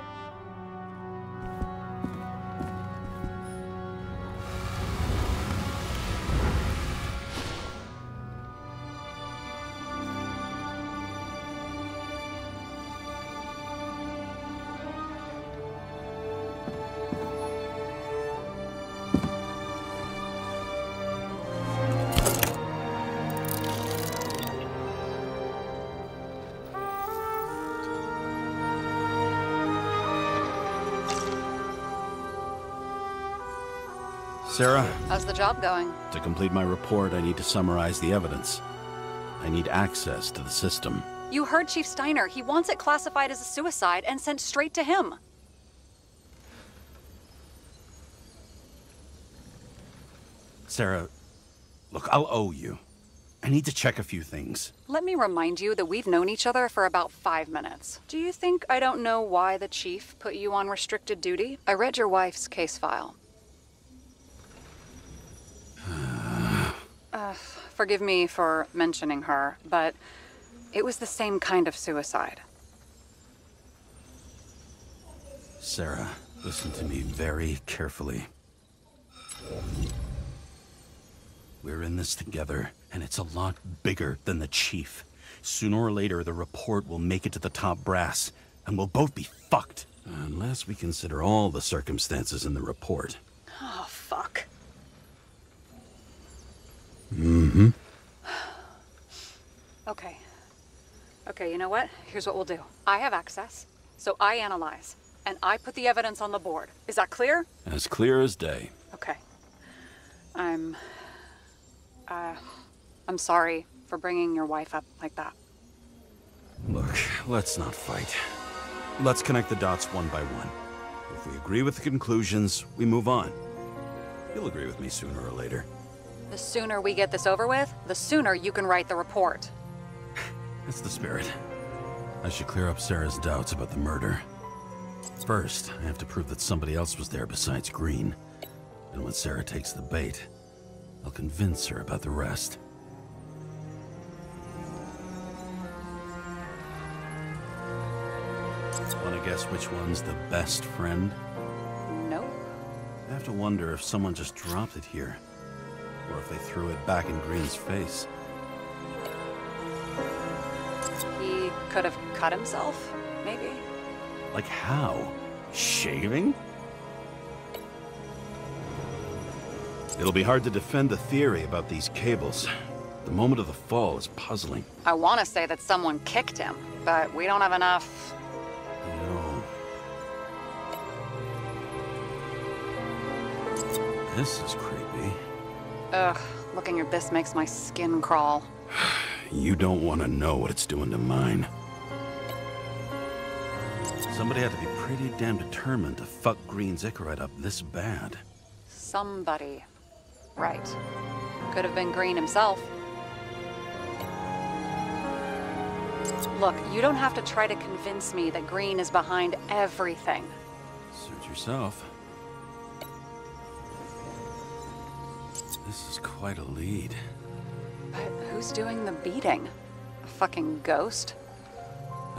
Sarah? How's the job going? To complete my report, I need to summarize the evidence. I need access to the system. You heard Chief Steiner. He wants it classified as a suicide and sent straight to him. Sarah, look, I'll owe you. I need to check a few things. Let me remind you that we've known each other for about 5 minutes. Do you think I don't know why the chief put you on restricted duty? I read your wife's case file. Forgive me for mentioning her, but it was the same kind of suicide. Sarah, listen to me very carefully. We're in this together, and it's a lot bigger than the chief. Sooner or later, the report will make it to the top brass, and we'll both be fucked. Unless we consider all the circumstances in the report. Oh, fuck. Mm-hmm. Okay, you know what? Here's what we'll do. I have access, so I analyze, and I put the evidence on the board. Is that clear? As clear as day. Okay. I'm sorry for bringing your wife up like that. Look, let's not fight. Let's connect the dots one by one. If we agree with the conclusions, we move on. You'll agree with me sooner or later. The sooner we get this over with, the sooner you can write the report. That's the spirit. I should clear up Sarah's doubts about the murder. First, I have to prove that somebody else was there besides Green. And when Sarah takes the bait, I'll convince her about the rest. Want to guess which one's the best friend? Nope. I have to wonder if someone just dropped it here. Or if they threw it back in Green's face. He could have cut himself, maybe? Like how? Shaving? It'll be hard to defend the theory about these cables. The moment of the fall is puzzling. I want to say that someone kicked him, but we don't have enough. No. This is creepy. Ugh, Looking at this makes my skin crawl. You don't want to know what it's doing to mine. Somebody had to be pretty damn determined to fuck Green's Icarite up this bad. Somebody. Right. Could have been Green himself. Look, you don't have to try to convince me that Green is behind everything. Suit yourself. This is quite a lead. But who's doing the beating? A fucking ghost?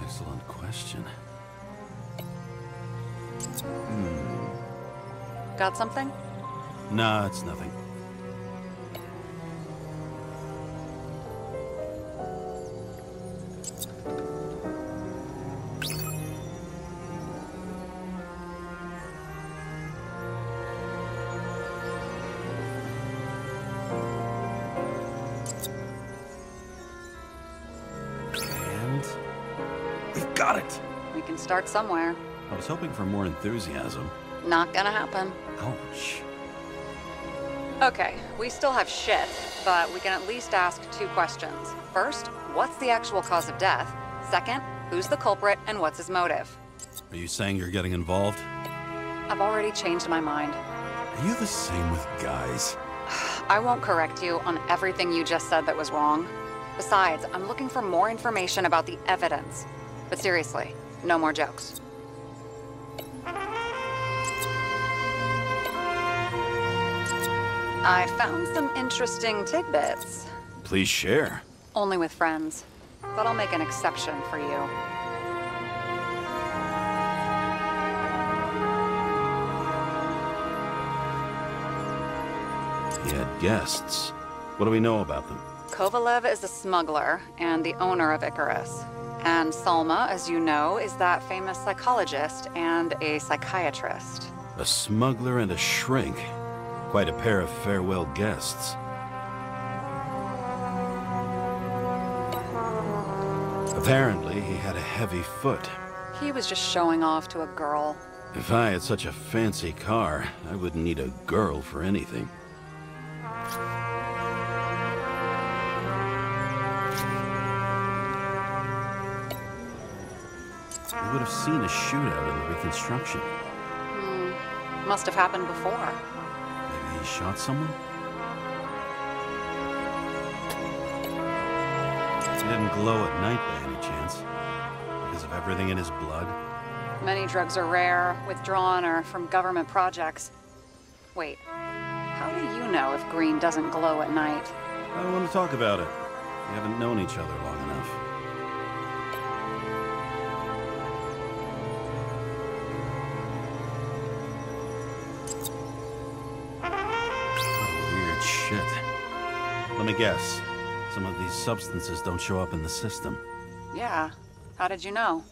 Excellent question. Got something? Nah, it's nothing. And we've got it. We can start somewhere. I was hoping for more enthusiasm. Not gonna happen. Ouch. Okay, we still have shit, but we can at least ask 2 questions. First, what's the actual cause of death? Second, who's the culprit and what's his motive? Are you saying you're getting involved? I've already changed my mind. Are you the same with guys? I won't correct you on everything you just said that was wrong. Besides, I'm looking for more information about the evidence. But seriously, no more jokes. I found some interesting tidbits. Please share. Only with friends. But I'll make an exception for you. He had guests. What do we know about them? Kovalev is a smuggler and the owner of Icarus. And Salma, as you know, is that famous psychologist and a psychiatrist. A smuggler and a shrink. Quite a pair of farewell guests. Apparently, he had a heavy foot. He was just showing off to a girl. If I had such a fancy car, I wouldn't need a girl for anything. We would have seen a shootout in the reconstruction. Must have happened before. Maybe he shot someone? He didn't glow at night by any chance. Because of everything in his blood. Many drugs are rare, withdrawn, or from government projects. Wait, how do you know if Green doesn't glow at night? I don't want to talk about it. We haven't known each other long enough. Weird shit. Let me guess. Some of these substances don't show up in the system. Yeah. How did you know?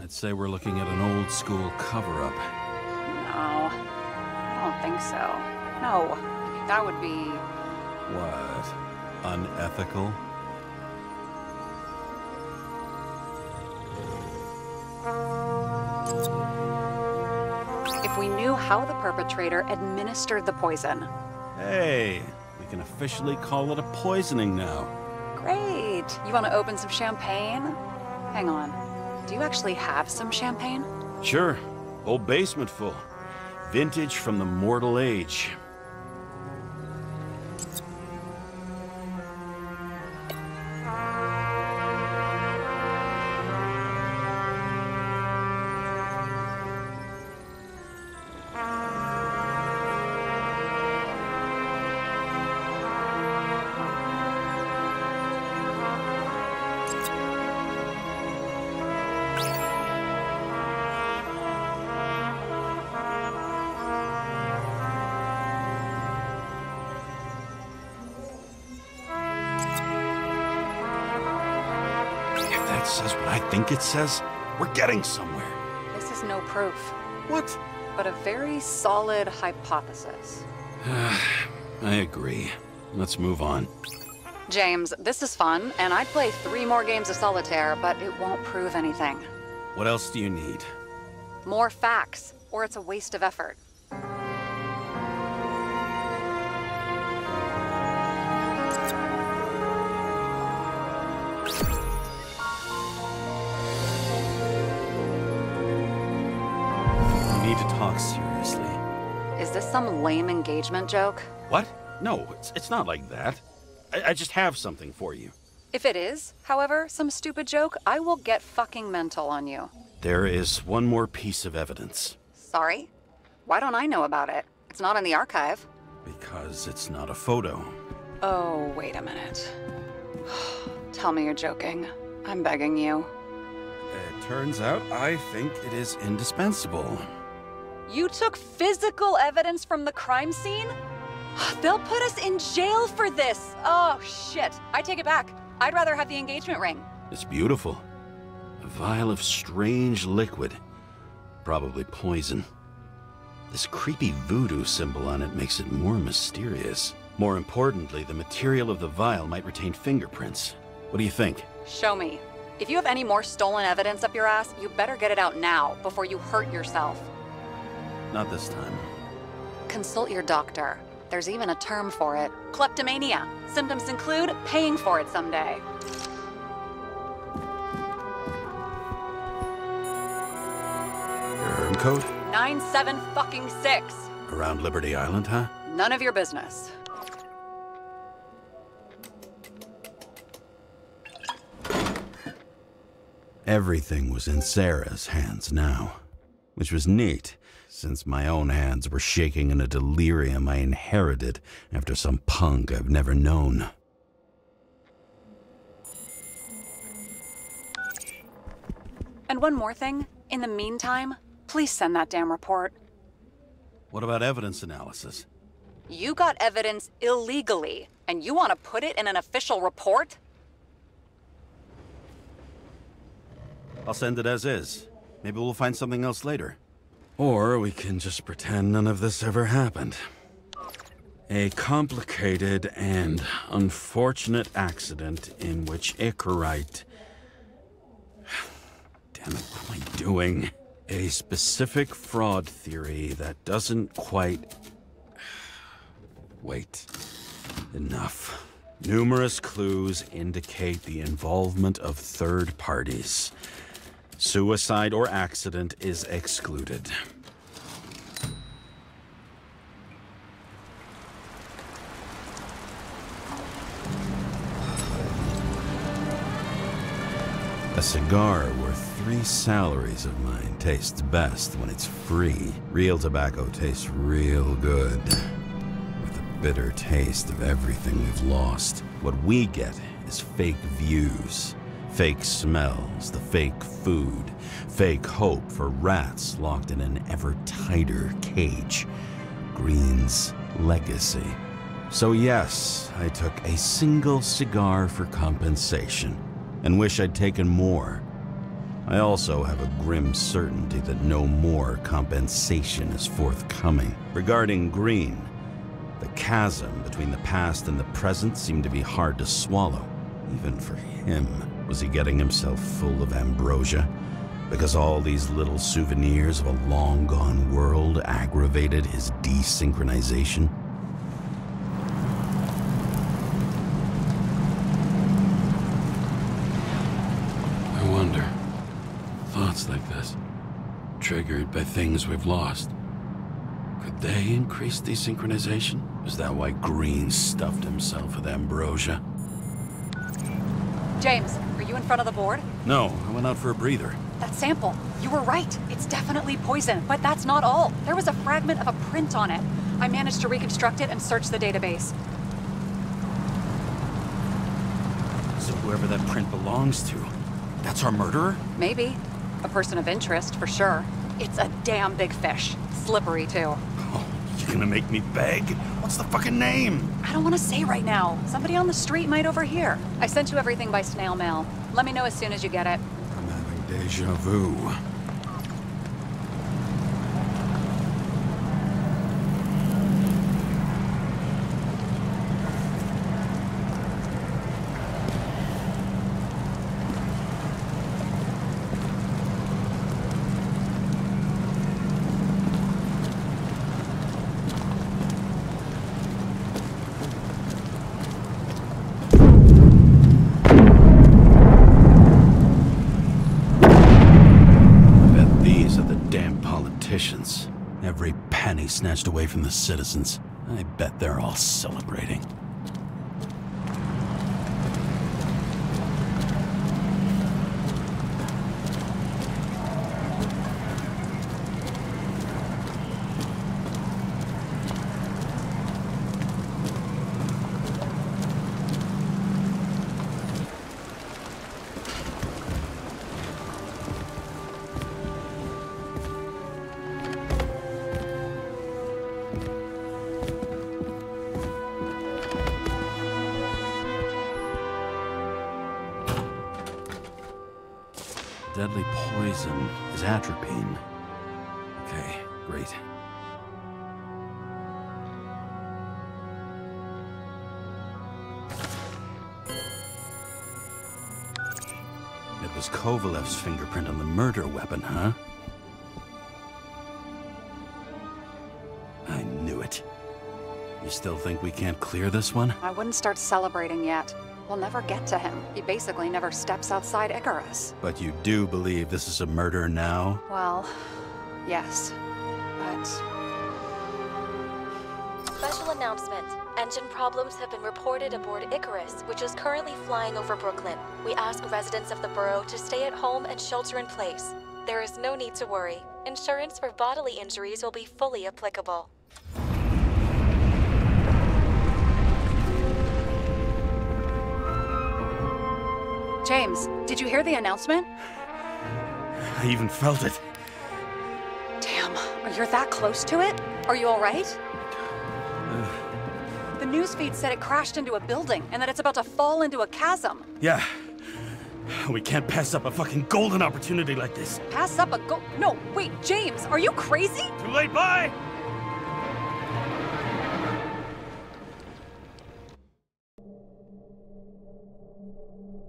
I'd say we're looking at an old school cover-up. No. I don't think so. No. I mean, that would be... What? Unethical? If we knew how the perpetrator administered the poison. Hey, we can officially call it a poisoning now. Great. You want to open some champagne? Hang on. Do you actually have some champagne? Sure. Whole basement full. Vintage from the mortal age. Says what I think it says, we're getting somewhere. This is no proof. What? But a very solid hypothesis. I agree. Let's move on. James, this is fun, and I'd play 3 more games of solitaire, but it won't prove anything. What else do you need? More facts, or it's a waste of effort. talk seriously. Is this some lame engagement joke? What? No, it's not like that. I just have something for you. If it is, however, some stupid joke, I will get fucking mental on you. There is one more piece of evidence. Sorry? Why don't I know about it? It's not in the archive. Because it's not a photo. Oh, wait a minute. Tell me you're joking. I'm begging you. It turns out I think it is indispensable. You took physical evidence from the crime scene? They'll put us in jail for this! Oh, shit. I take it back. I'd rather have the engagement ring. It's beautiful. A vial of strange liquid. Probably poison. This creepy voodoo symbol on it makes it more mysterious. More importantly, the material of the vial might retain fingerprints. What do you think? Show me. If you have any more stolen evidence up your ass, you better get it out now, before you hurt yourself. Not this time. Consult your doctor. There's even a term for it. Kleptomania. Symptoms include paying for it someday. Your room code? 97-fucking-6. Around Liberty Island, huh? None of your business. Everything was in Sarah's hands now, which was neat, since my own hands were shaking in a delirium I inherited after some punk I've never known. And one more thing. In the meantime, please send that damn report. What about evidence analysis? You got evidence illegally, and you want to put it in an official report? I'll send it as is. Maybe we'll find something else later. Or we can just pretend none of this ever happened. A complicated and unfortunate accident in which Icarite... Damn it, what am I doing? A specific fraud theory that doesn't quite... Wait. Enough. Numerous clues indicate the involvement of third parties. Suicide or accident is excluded. A cigar worth 3 salaries of mine tastes best when it's free. Real tobacco tastes real good. With the bitter taste of everything we've lost. What we get is fake views. Fake smells, the fake food, fake hope for rats locked in an ever tighter cage. Green's legacy. So yes, I took a single cigar for compensation, and wish I'd taken more. I also have a grim certainty that no more compensation is forthcoming. Regarding Green, the chasm between the past and the present seemed to be hard to swallow, even for him. Was he getting himself full of ambrosia? Because all these little souvenirs of a long-gone world aggravated his desynchronization? I wonder. Thoughts like this, triggered by things we've lost, could they increase desynchronization? Is that why Green stuffed himself with ambrosia? James, are you in front of the board? No, I went out for a breather. That sample. You were right. It's definitely poison, but that's not all. There was a fragment of a print on it. I managed to reconstruct it and search the database. So whoever that print belongs to, that's our murderer? Maybe. A person of interest, for sure. It's a damn big fish. Slippery, too. Oh, you gonna make me beg? What's the fucking name? I don't want to say right now. Somebody on the street might overhear. I sent you everything by snail mail. Let me know as soon as you get it. I'm having deja vu. snatched away from the citizens. I bet they're all celebrating. Deadly poison is atropine. Okay, great. It was Kovalev's fingerprint on the murder weapon, huh? I knew it. You still think we can't clear this one? I wouldn't start celebrating yet. We'll never get to him. He basically never steps outside Icarus. But you do believe this is a murder now? Well, yes. But... Special announcement. Engine problems have been reported aboard Icarus, which is currently flying over Brooklyn. We ask residents of the borough to stay at home and shelter in place. There is no need to worry. Insurance for bodily injuries will be fully applicable. James, did you hear the announcement? I even felt it. Damn, you're that close to it? Are you alright? The newsfeed said it crashed into a building and that it's about to fall into a chasm. Yeah. We can't pass up a fucking golden opportunity like this. Pass up a No, wait, James, are you crazy? Too late, bye!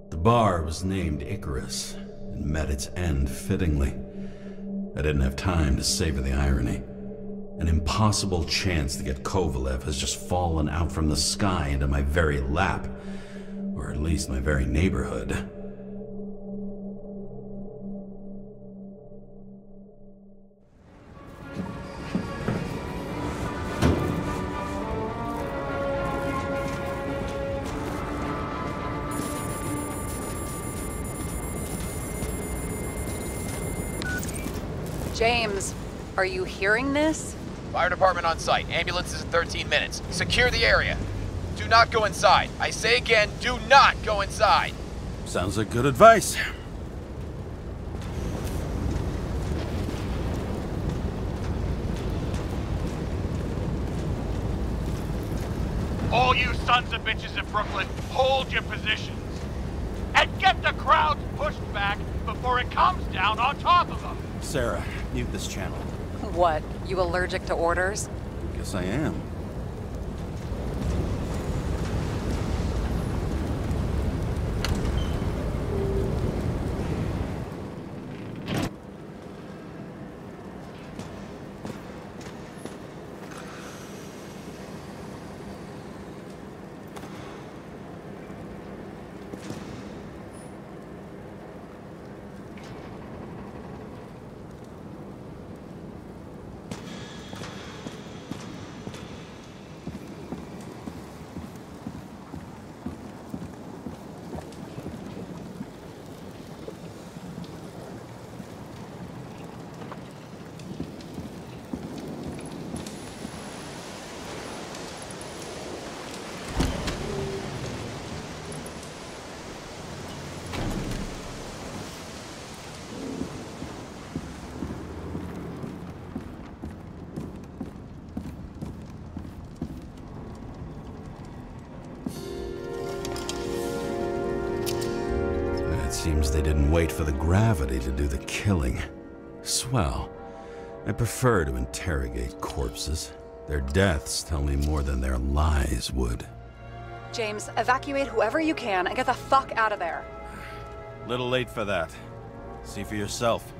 The bar was named Icarus and met its end fittingly. I didn't have time to savor the irony. An impossible chance to get Kovalev has just fallen out from the sky into my very lap, or at least my very neighborhood. James, are you hearing this? Fire department on site. Ambulances in 13 minutes. Secure the area. Do not go inside. I say again, do not go inside. Sounds like good advice. All you sons of bitches in Brooklyn, hold your positions. And get the crowds pushed back before it comes down on top of them. Sarah, mute this channel. What, you allergic to orders? Guess I am. Seems they didn't wait for the gravity to do the killing. Swell. I prefer to interrogate corpses. Their deaths tell me more than their lies would. James, evacuate whoever you can and get the fuck out of there. Little late for that. See for yourself.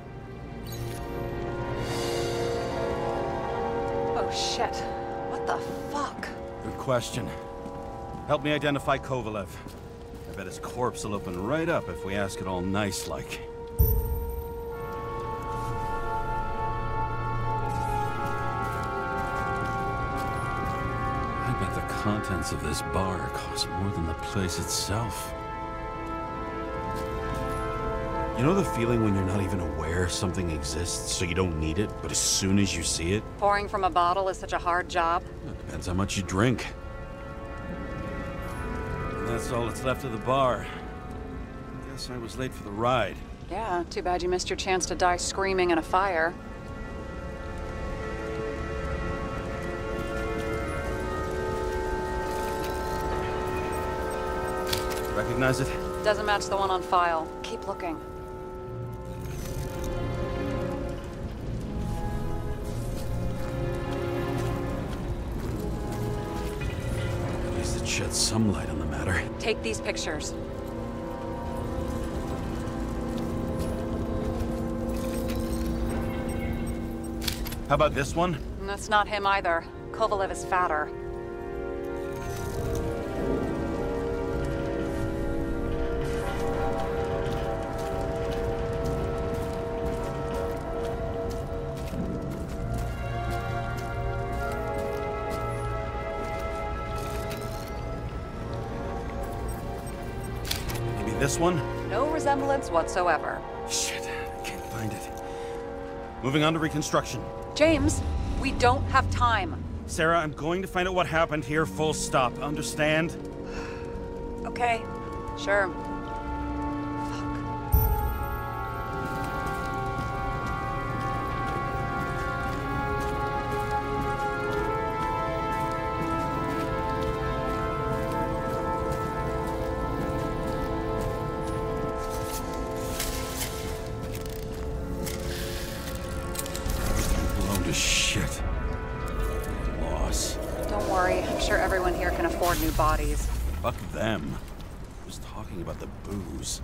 Oh shit. What the fuck? Good question. Help me identify Kovalev. I bet his corpse will open right up if we ask it all nice-like. contents of this bar cost more than the place itself. You know the feeling when you're not even aware something exists, so you don't need it, but as soon as you see it? Pouring from a bottle is such a hard job. It depends how much you drink. And that's all that's left of the bar. Guess I was late for the ride. Yeah, too bad you missed your chance to die screaming in a fire. Recognize it? Doesn't match the one on file. Keep looking. At least it sheds some light on the matter. Take these pictures. How about this one? That's not him either. Kovalev is fatter. Maybe this one? No resemblance whatsoever. Shit, I can't find it. Moving on to reconstruction. James, we don't have time. Sarah, I'm going to find out what happened here, full stop. Understand? Okay, sure. Blown to shit. Loss. Don't worry, I'm sure everyone here can afford new bodies. Fuck them. I was talking about the booze.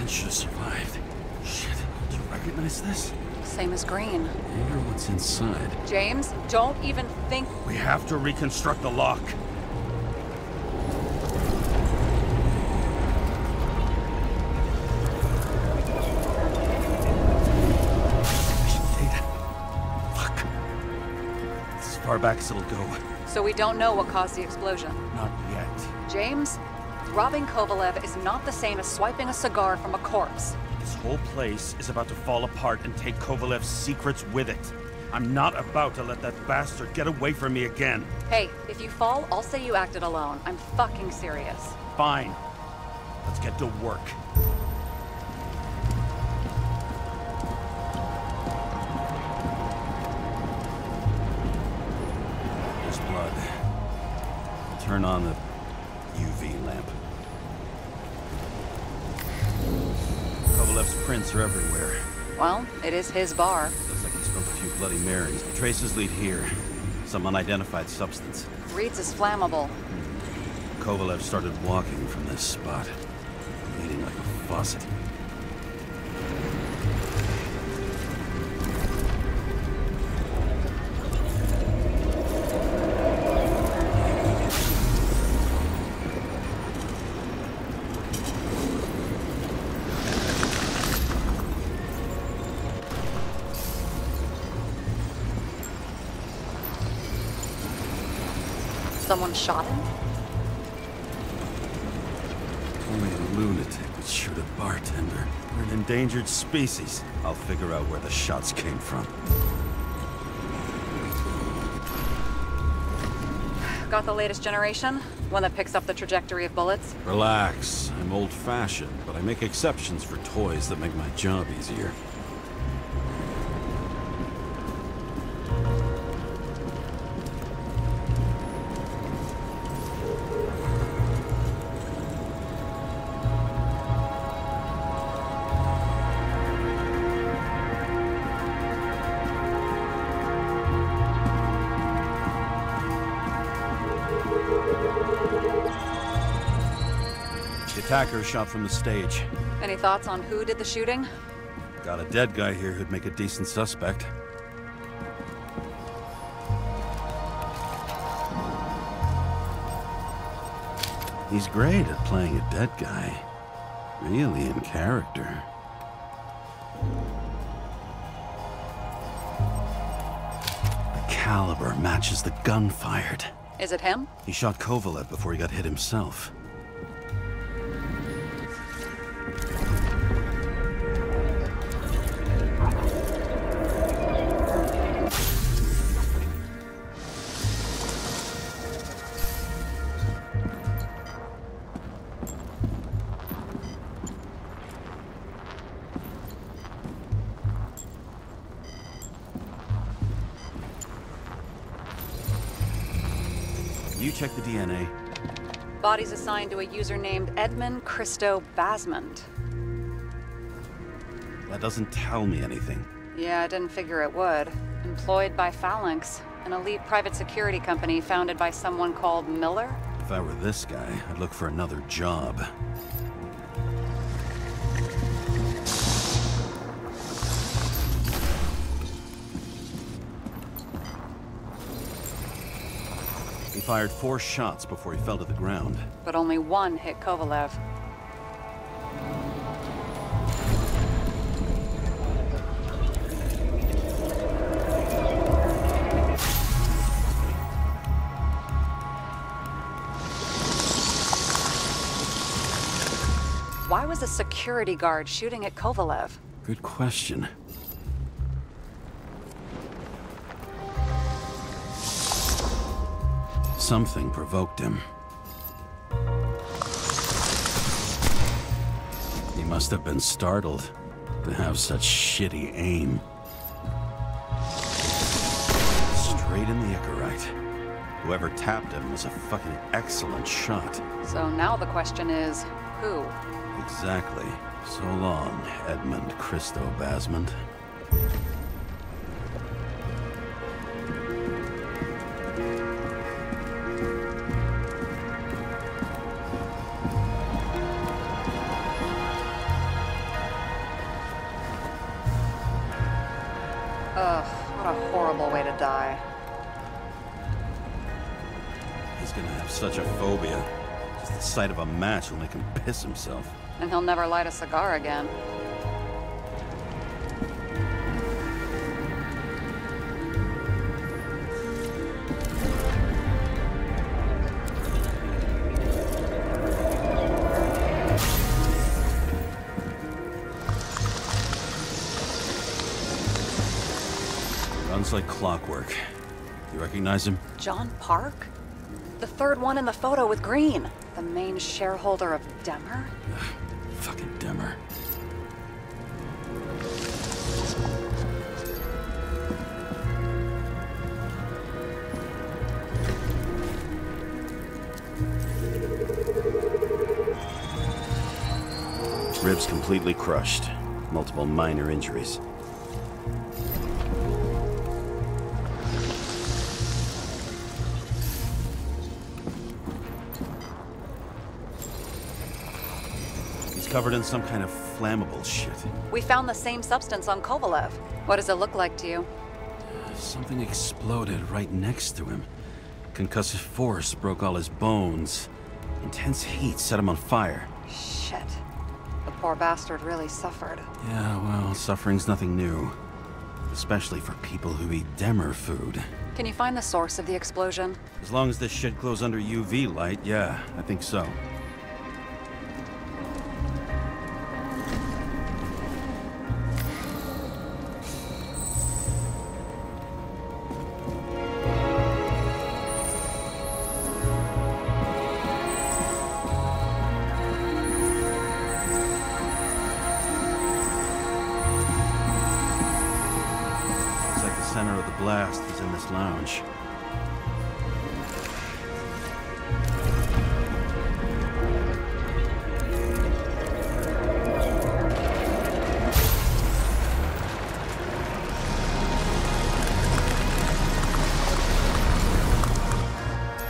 Should have survived. Shit, do you recognize this? Same as green. I wonder what's inside. James, don't even think. We have to reconstruct the lock. Data. Fuck. It's as far back as it'll go. So we don't know what caused the explosion. Not yet. James, robbing Kovalev is not the same as swiping a cigar from a corpse. This whole place is about to fall apart and take Kovalev's secrets with it. I'm not about to let that bastard get away from me again. Hey, if you fall, I'll say you acted alone. I'm fucking serious. Fine. Let's get to work. There's blood. Turn on the UV lamp. Kovalev's prints are everywhere. Well, it is his bar. Looks like he smoked a few Bloody Marys. The traces lead here. Some unidentified substance. Reads as flammable. Kovalev started walking from this spot, bleeding like a faucet. Someone shot him? Only a lunatic would shoot a bartender. We're an endangered species. I'll figure out where the shots came from. Got the latest generation? One that picks up the trajectory of bullets? Relax. I'm old-fashioned, but I make exceptions for toys that make my job easier. Attacker shot from the stage. Any thoughts on who did the shooting? Got a dead guy here who'd make a decent suspect. He's great at playing a dead guy. Really in character. The caliber matches the gun fired. Is it him? He shot Kovalev before he got hit himself. You check the DNA. Body's assigned to a user named Edmund Christo Basmond. That doesn't tell me anything. Yeah, I didn't figure it would. Employed by Phalanx, an elite private security company founded by someone called Miller. If I were this guy, I'd look for another job. He fired 4 shots before he fell to the ground. But only one hit Kovalev. Why was a security guard shooting at Kovalev? Good question. Something provoked him. He must have been startled to have such shitty aim. Straight in the Icarite. Whoever tapped him was a fucking excellent shot. So now the question is, who? Exactly. So long, Edmund Christo Basmond. Ugh, what a horrible way to die. He's gonna have such a phobia. Just the sight of a match will make him piss himself. And he'll never light a cigar again. Runs like clockwork. You recognize him? John Park? The third one in the photo with Green. The main shareholder of Demmer? Fucking Demmer. Ribs completely crushed. Multiple minor injuries. Covered in some kind of flammable shit. We found the same substance on Kovalev. What does it look like to you? Something exploded right next to him. Concussive force broke all his bones. Intense heat set him on fire. Shit. The poor bastard really suffered. Yeah, well, suffering's nothing new. Especially for people who eat Demmer food. Can you find the source of the explosion? As long as this shit glows under UV light, yeah, I think so. Center of the blast is in this lounge.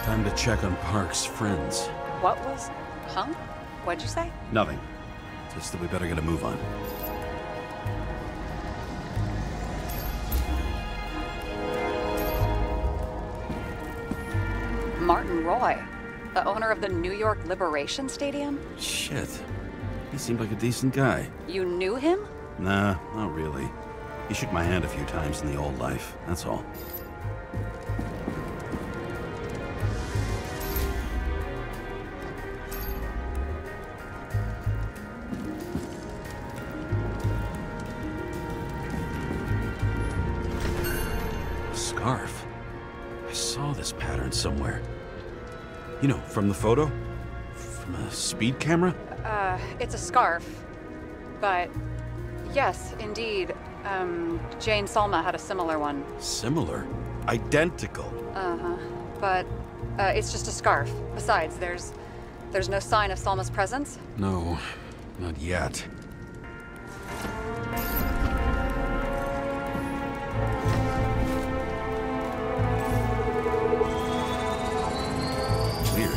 Time to check on Park's friends. What was... Huh? What'd you say? Nothing. Just that we better get a move on. Martin Roy, the owner of the New York Liberation Stadium? Shit. He seemed like a decent guy. You knew him? Nah, not really. He shook my hand a few times in the old life, that's all. Scarf. I saw this pattern somewhere. You know, from the photo? From a speed camera? It's a scarf. But, yes, indeed. Jane Salma had a similar one. Similar? Identical? Uh-huh. But, it's just a scarf. Besides, there's no sign of Salma's presence? No, not yet. Weird.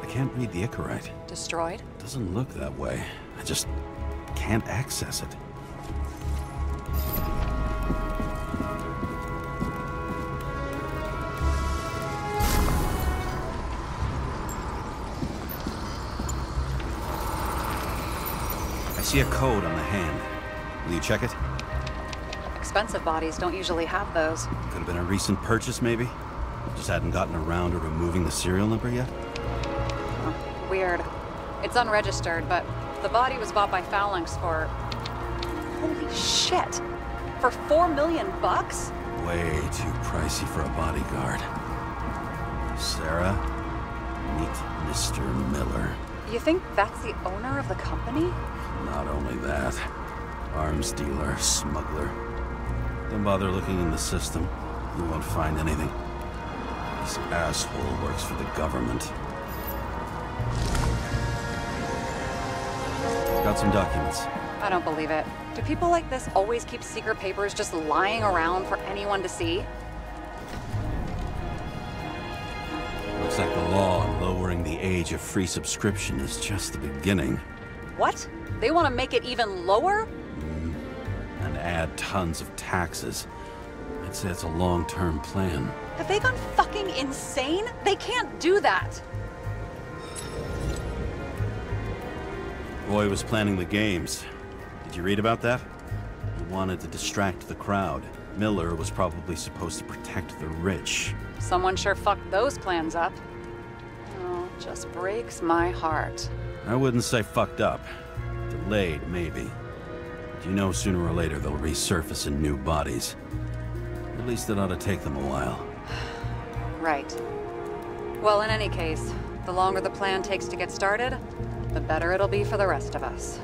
I can't read the Icarite. Destroyed? Doesn't look that way. I just can't access it. I see a code on the hand. Will you check it? Expensive bodies don't usually have those. Could have been a recent purchase, maybe? Just hadn't gotten around to removing the serial number yet? Huh. Weird. It's unregistered, but the body was bought by Phalanx for... Holy shit! For $4 million bucks? Way too pricey for a bodyguard. Sarah, meet Mr. Miller. You think that's the owner of the company? Not only that. Arms dealer, smuggler. Don't bother looking in the system. You won't find anything. This asshole works for the government. Got some documents. I don't believe it. Do people like this always keep secret papers just lying around for anyone to see? Looks like the law on lowering the age of free subscription is just the beginning. What? They want to make it even lower? And add tons of taxes. I'd say it's a long-term plan. Have they gone fucking insane? They can't do that! Roy was planning the games. Did you read about that? He wanted to distract the crowd. Miller was probably supposed to protect the rich. Someone sure fucked those plans up. Oh, just breaks my heart. I wouldn't say fucked up. Delayed, maybe. But you know sooner or later they'll resurface in new bodies. At least it ought to take them a while. Right. Well, in any case, the longer the plan takes to get started, the better it'll be for the rest of us.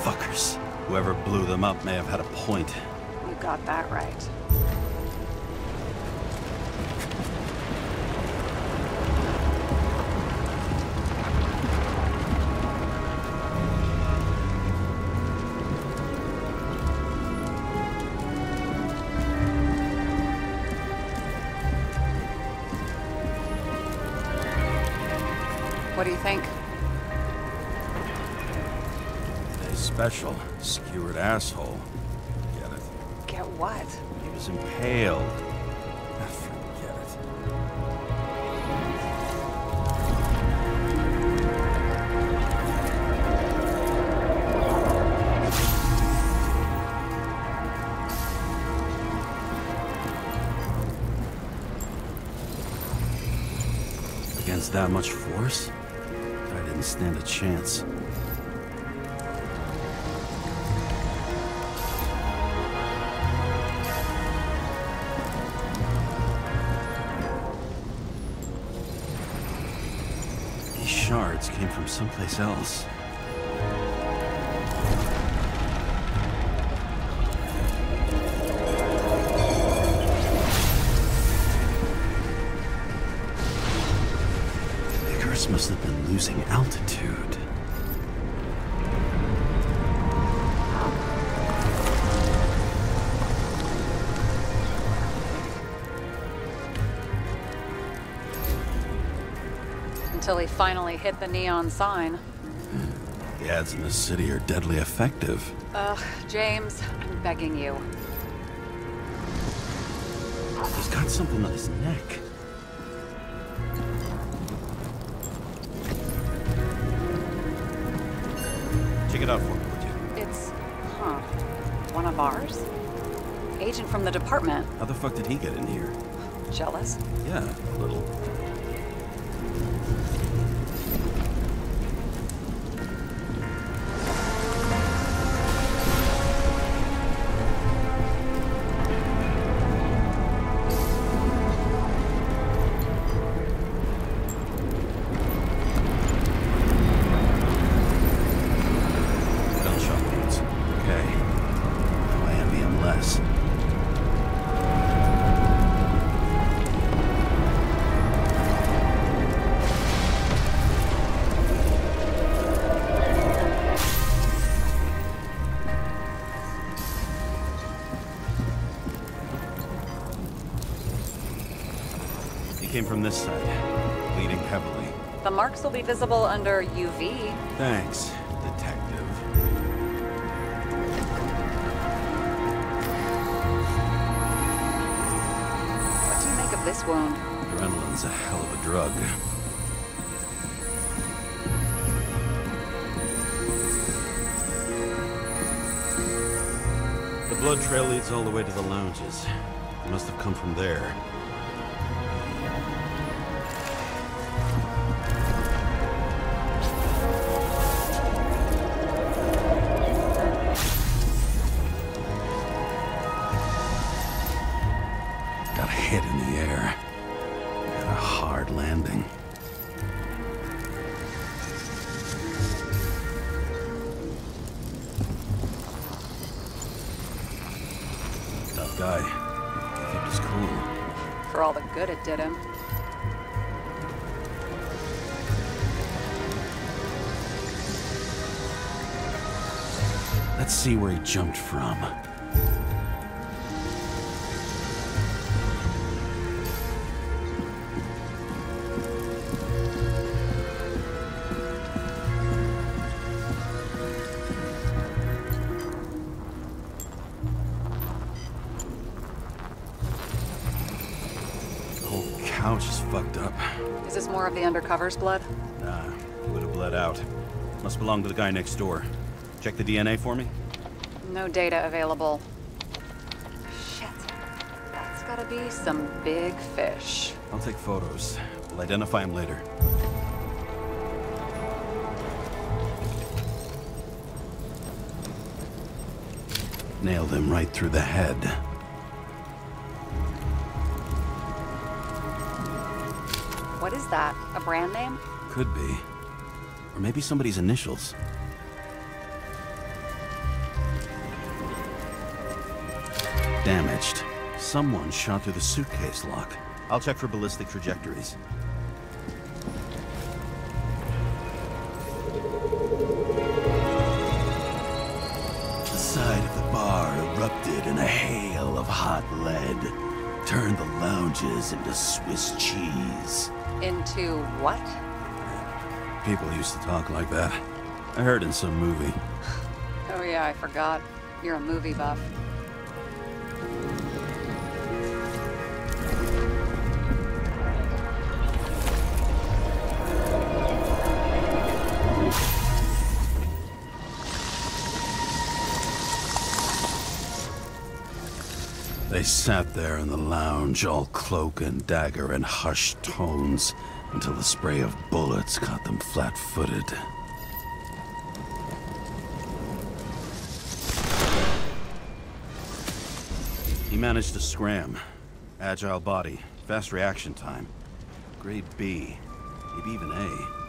Motherfuckers. Whoever blew them up may have had a point. You got that right. What do you think? A special, skewered asshole. Get it? Get what? He was impaled. Ah, forget it. Against that much force? I didn't stand a chance. These shards came from someplace else. Must have been losing altitude. Until he finally hit the neon sign. The ads in this city are deadly effective. Ugh, James, I'm begging you. He's got something on his neck. Check it out for me, would you? It's, one of ours? Agent from the department. How the fuck did he get in here? Jealous? Yeah, a little. Came from this side, bleeding heavily. The marks will be visible under UV. Thanks, detective. What do you make of this wound? Adrenaline's a hell of a drug. The blood trail leads all the way to the lounges. It must have come from there. Guy. He kept his cool. For all the good it did him. Let's see where he jumped from. Couch is fucked up. Is this more of the undercover's blood? Nah, it would have bled out. Must belong to the guy next door. Check the DNA for me? No data available. Shit. That's gotta be some big fish. I'll take photos. We'll identify him later. Nailed him right through the head. What is that? A brand name? Could be. Or maybe somebody's initials. Damaged. Someone shot through the suitcase lock. I'll check for ballistic trajectories. The side of the bar erupted in a hail of hot lead. Turned the lounges into Swiss cheese. Into what? People used to talk like that. I heard in some movie. Oh yeah, I forgot. You're a movie buff. They sat there in the lounge, all cloak and dagger and hushed tones, until the spray of bullets caught them flat-footed. He managed to scram. Agile body, fast reaction time. Grade B, maybe even A.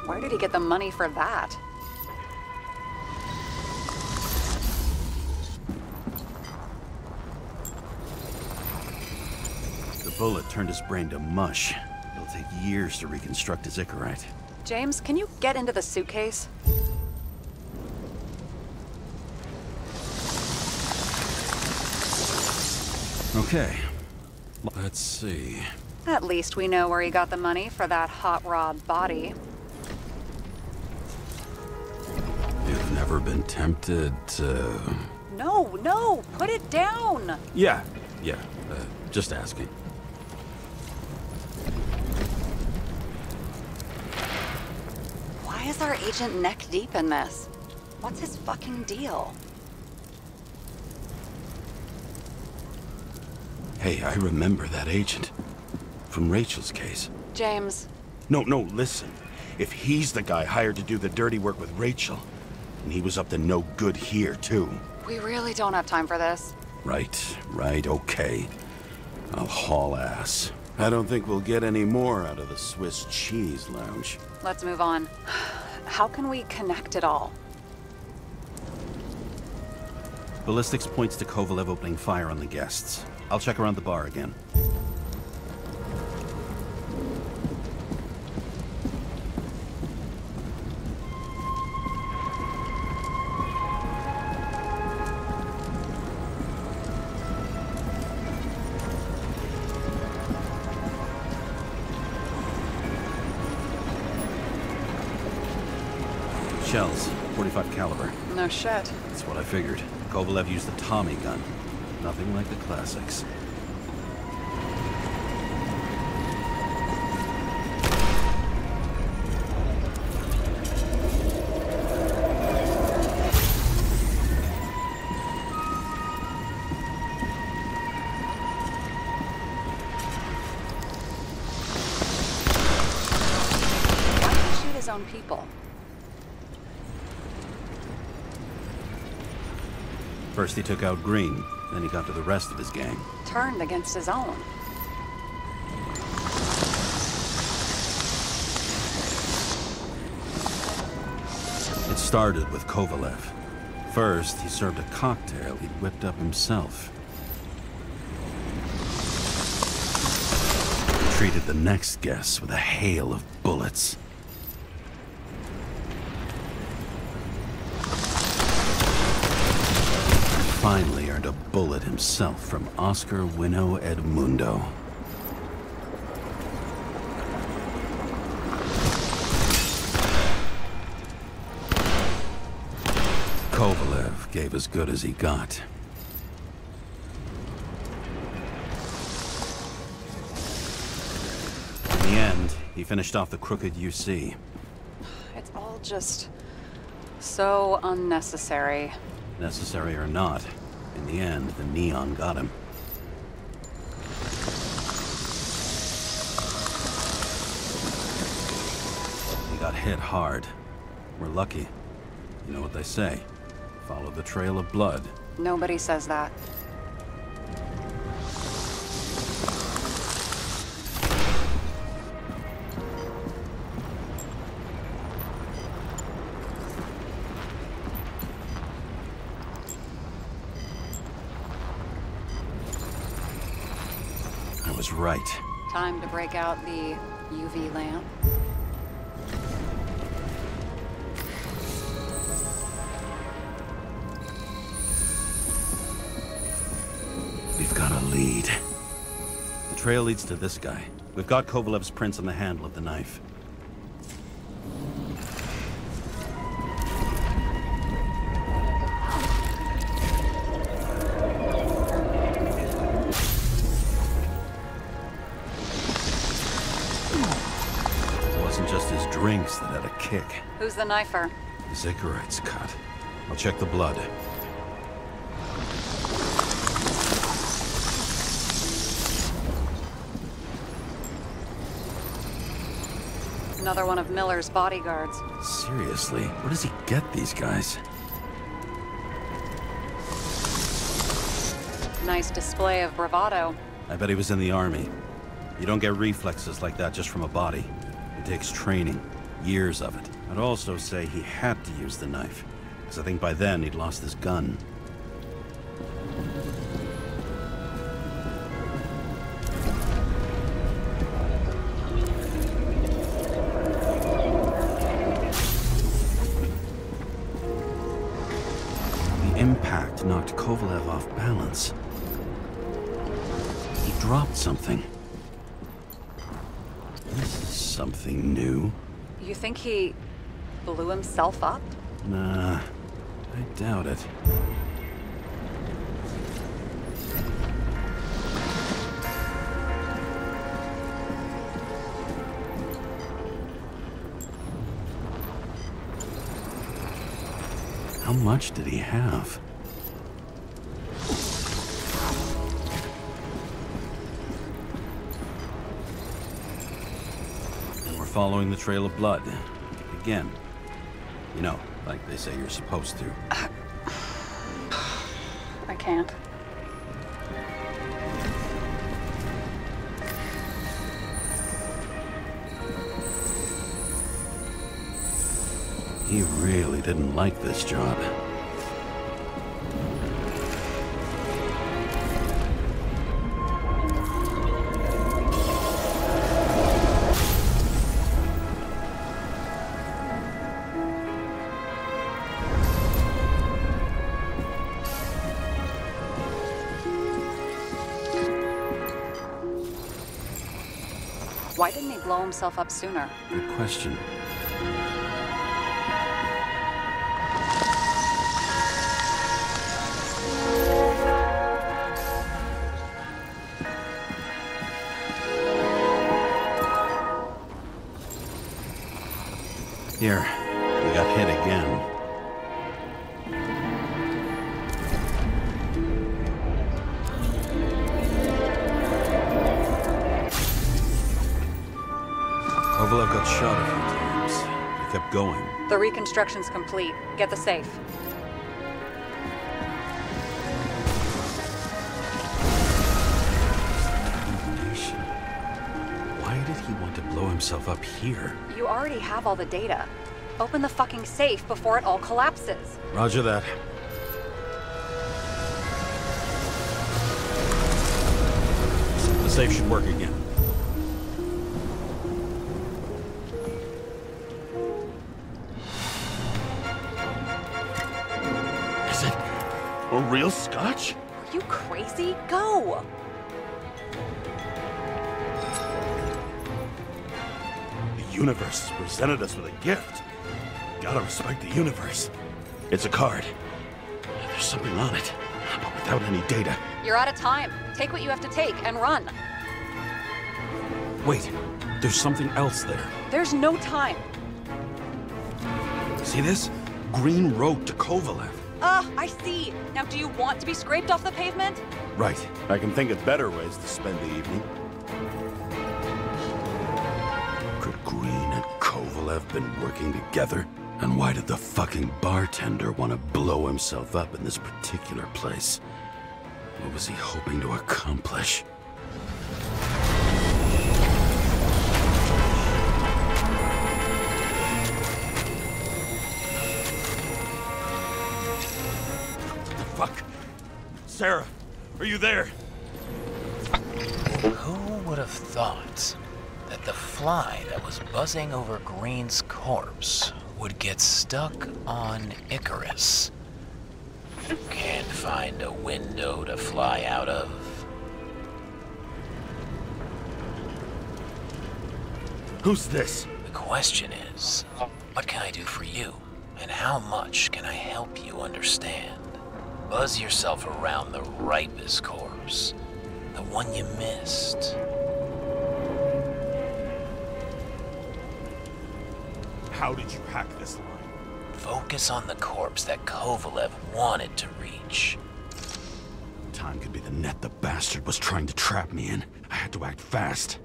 Where did he get the money for that? The bullet turned his brain to mush. It'll take years to reconstruct his Icarite. James, can you get into the suitcase? Okay. Let's see. At least we know where he got the money for that hot rod body. Ever been tempted to... No, put it down! Yeah, just asking. Why is our agent neck deep in this? What's his fucking deal? Hey, I remember that agent. From Rachel's case. James. No, listen. If he's the guy hired to do the dirty work with Rachel, and he was up to no good here, too. We really don't have time for this. Right, okay. I'll haul ass. I don't think we'll get any more out of the Swiss Cheese Lounge. Let's move on. How can we connect it all? Ballistics points to Kovalev opening fire on the guests. I'll check around the bar again. Shells, 45 caliber. No shit. That's what I figured. Kovalev used the Tommy gun. Nothing like the classics. Why did he shoot his own people? First he took out Green, then he got to the rest of his gang. Turned against his own. It started with Kovalev. First, he served a cocktail he'd whipped up himself. He treated the next guests with a hail of bullets. Finally earned a bullet himself from Oscar Wino Edmundo. Kovalev gave as good as he got. In the end, he finished off the crooked UC. It's all just so unnecessary. Necessary or not, in the end, the neon got him. He got hit hard. We're lucky. You know what they say. Follow the trail of blood. Nobody says that. I was right. Time to break out the UV lamp. We've got a lead. The trail leads to this guy. We've got Kovalev's prints on the handle of the knife. It wasn't just his drinks that had a kick. Who's the knifer? Zikarite's cut. I'll check the blood. Another one of Miller's bodyguards. Seriously, where does he get these guys? Nice display of bravado. I bet he was in the army. You don't get reflexes like that just from a body. It takes training, years of it. I'd also say he had to use the knife, because I think by then he'd lost his gun. The impact knocked Kovalev off balance. He dropped something. This is something new. You think he blew himself up? Nah, I doubt it. How much did he have? And we're following the trail of blood. Again. You know, like they say you're supposed to. I can't. He really didn't like this job. Why didn't he blow himself up sooner? Good question. Here, we got hit again. Kovalev got shot a few times. He kept going. The reconstruction's complete. Get the safe. Why did he want to blow himself up here? You already have all the data. Open the fucking safe before it all collapses. Roger that. The safe should work again. Is it a real scotch? Are you crazy? Go! The universe has presented us with a gift. Gotta respect the universe. It's a card. There's something on it, but without any data. You're out of time. Take what you have to take and run. Wait, there's something else there. There's no time. See this? Green road to Kovalev. I see. Now do you want to be scraped off the pavement? Right. I can think of better ways to spend the evening. Could Green and Kovalev been working together? And why did the fucking bartender want to blow himself up in this particular place? What was he hoping to accomplish? Fuck. Sarah, are you there? Who would have thought that the fly that was buzzing over Green's corpse would get stuck on Icarus? Can't find a window to fly out of. Who's this? The question is, what can I do for you? And how much can I help you understand? Buzz yourself around the ripest corpse, the one you missed. How did you hack this line? Focus on the corpse that Kovalev wanted to reach. Time could be the net the bastard was trying to trap me in. I had to act fast.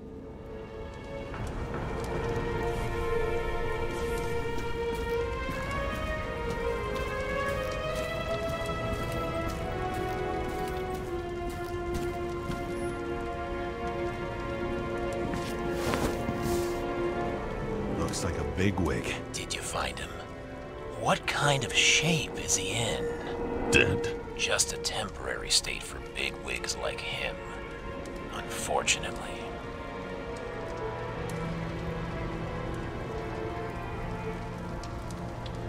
Looks like a bigwig. Did you find him? What kind of shape is he in? Dead. Just a temporary state for bigwigs like him, unfortunately.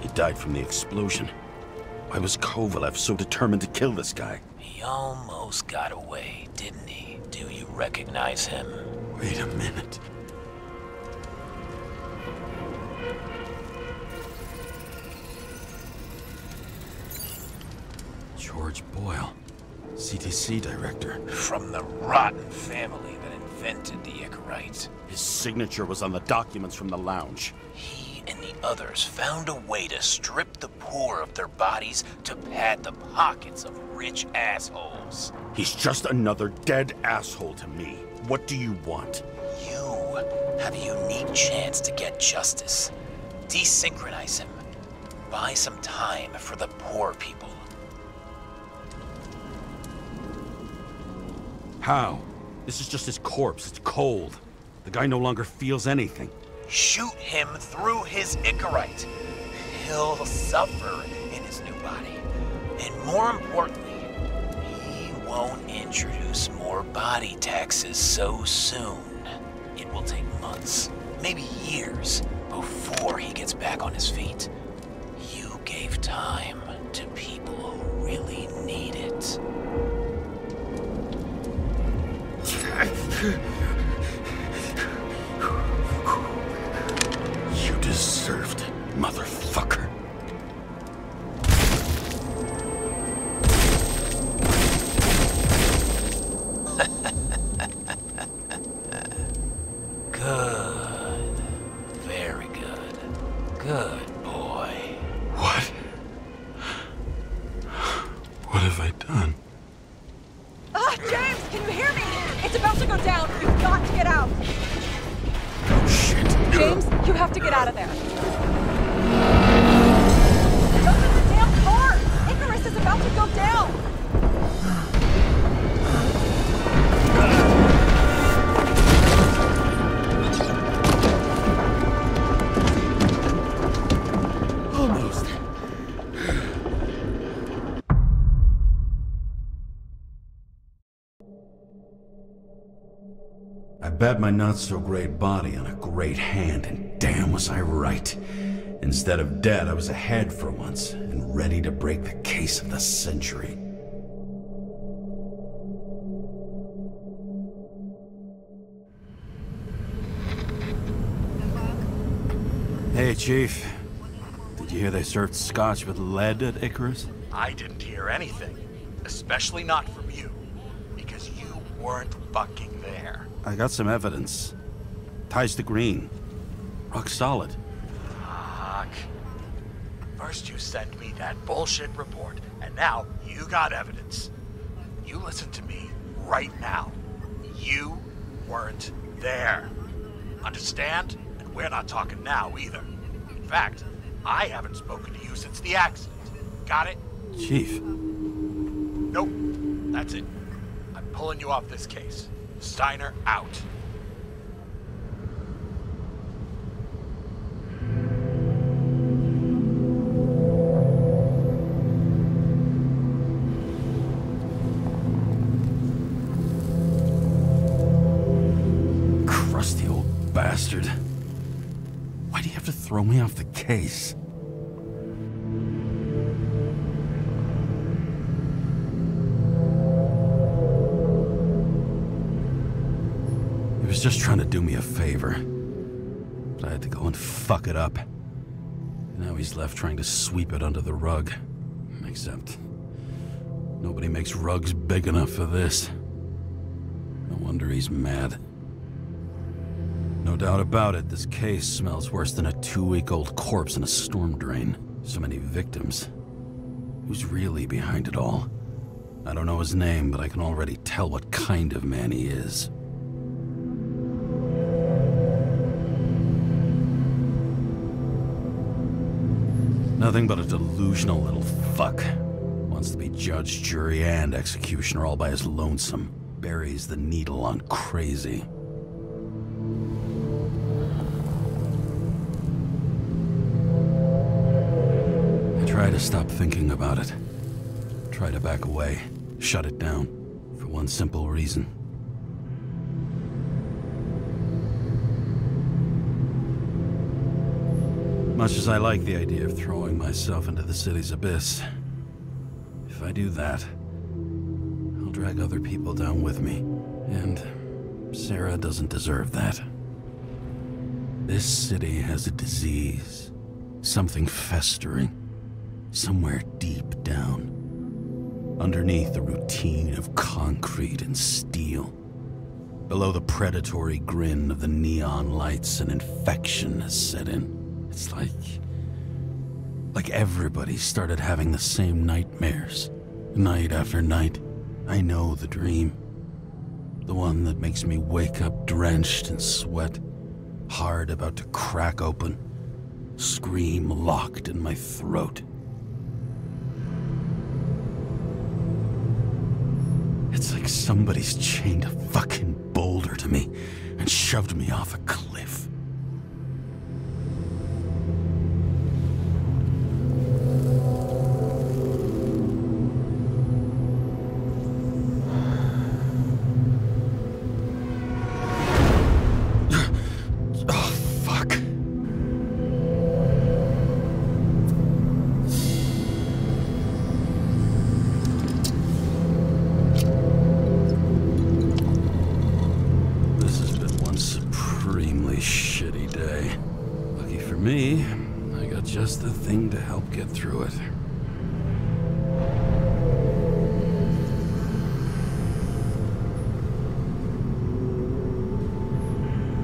He died from the explosion. Why was Kovalev so determined to kill this guy? He almost got away, didn't he? Do you recognize him? Wait a minute. George Boyle, CTC director. From the rotten family that invented the Icarite. His signature was on the documents from the lounge. He and the others found a way to strip the poor of their bodies to pad the pockets of rich assholes. He's just another dead asshole to me. What do you want? You have a unique chance to get justice. Desynchronize him. Buy some time for the poor people. How? This is just his corpse. It's cold. The guy no longer feels anything. Shoot him through his Icarite. He'll suffer in his new body. And more importantly, he won't introduce more body taxes so soon. It will take months, maybe years, before he gets back on his feet. You gave time to people who really need it. You deserved it, motherfucker. Good. Very good. Good boy. What? What have I done? James, can you hear me? It's about to go down. You've got to get out. Oh, shit. James, you have to get out of there. Jump in the damn car! Icarus is about to go down! Almost. I bet my not-so-great body on a great hand, and damn was I right. Instead of dead, I was ahead for once, and ready to break the case of the century. Hey, Chief. Did you hear they served scotch with lead at Icarus? I didn't hear anything. Especially not from you. Because you weren't fucking there. I got some evidence. Ties to Green. Rock solid. Fuck. First you sent me that bullshit report, and now you got evidence. You listen to me right now. You weren't there. Understand? And we're not talking now either. In fact, I haven't spoken to you since the accident. Got it? Chief. Nope. That's it. I'm pulling you off this case. Steiner out. Crusty old bastard. Why do you have to throw me off the case? He was just trying to do me a favor. But I had to go and fuck it up. Now he's left trying to sweep it under the rug. Except nobody makes rugs big enough for this. No wonder he's mad. No doubt about it, this case smells worse than a 2-week-old corpse in a storm drain. So many victims. Who's really behind it all? I don't know his name, but I can already tell what kind of man he is. Nothing but a delusional little fuck. Wants to be judge, jury, and executioner all by his lonesome. Buries the needle on crazy. I try to stop thinking about it. Try to back away. Shut it down. For one simple reason. Much as I like the idea of throwing myself into the city's abyss, if I do that, I'll drag other people down with me. And Sarah doesn't deserve that. This city has a disease. Something festering. Somewhere deep down. underneath the routine of concrete and steel. Below the predatory grin of the neon lights, an infection has set in. It's like everybody started having the same nightmares, night after night. I know the dream. The one that makes me wake up drenched in sweat, heart about to crack open, scream locked in my throat. It's like somebody's chained a fucking boulder to me and shoved me off a cliff. Just the thing to help get through it.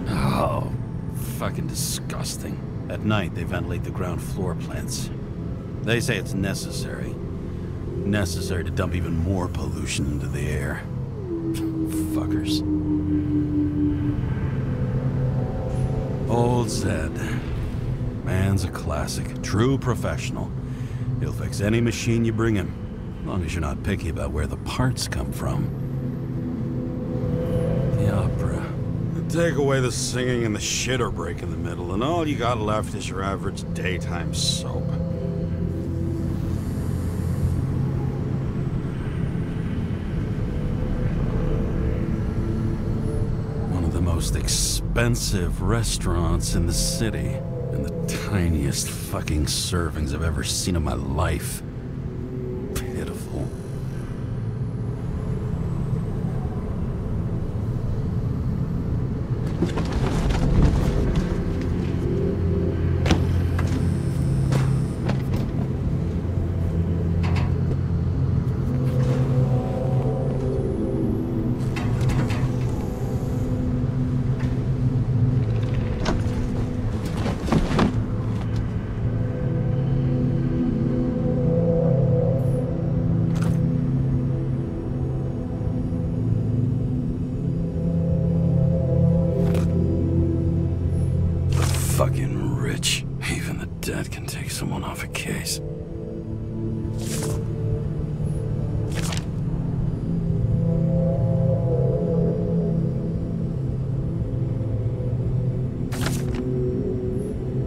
Oh, fucking disgusting. At night, they ventilate the ground floor plants. They say it's necessary. Necessary to dump even more pollution into the air. Fuckers. Old Zed. Man's a classic, true professional. He'll fix any machine you bring him, as long as you're not picky about where the parts come from. The opera. Take away the singing and the shitter break in the middle, and all you got left is your average daytime soap. One of the most expensive restaurants in the city. And the tiniest fucking servings I've ever seen in my life. Pitiful. Fucking rich. Even the dead can take someone off a case.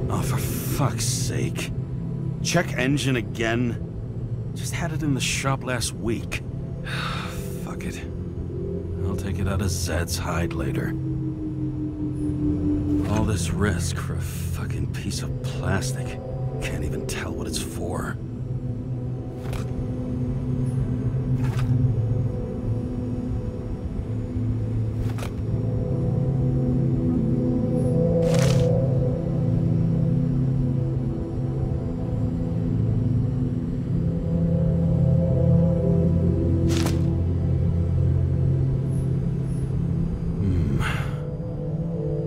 Oh, for fuck's sake. Check engine again? Just had it in the shop last week. Fuck it. I'll take it out of Zed's hide later. All this risk for a fucking piece of plastic. Can't even tell what it's for.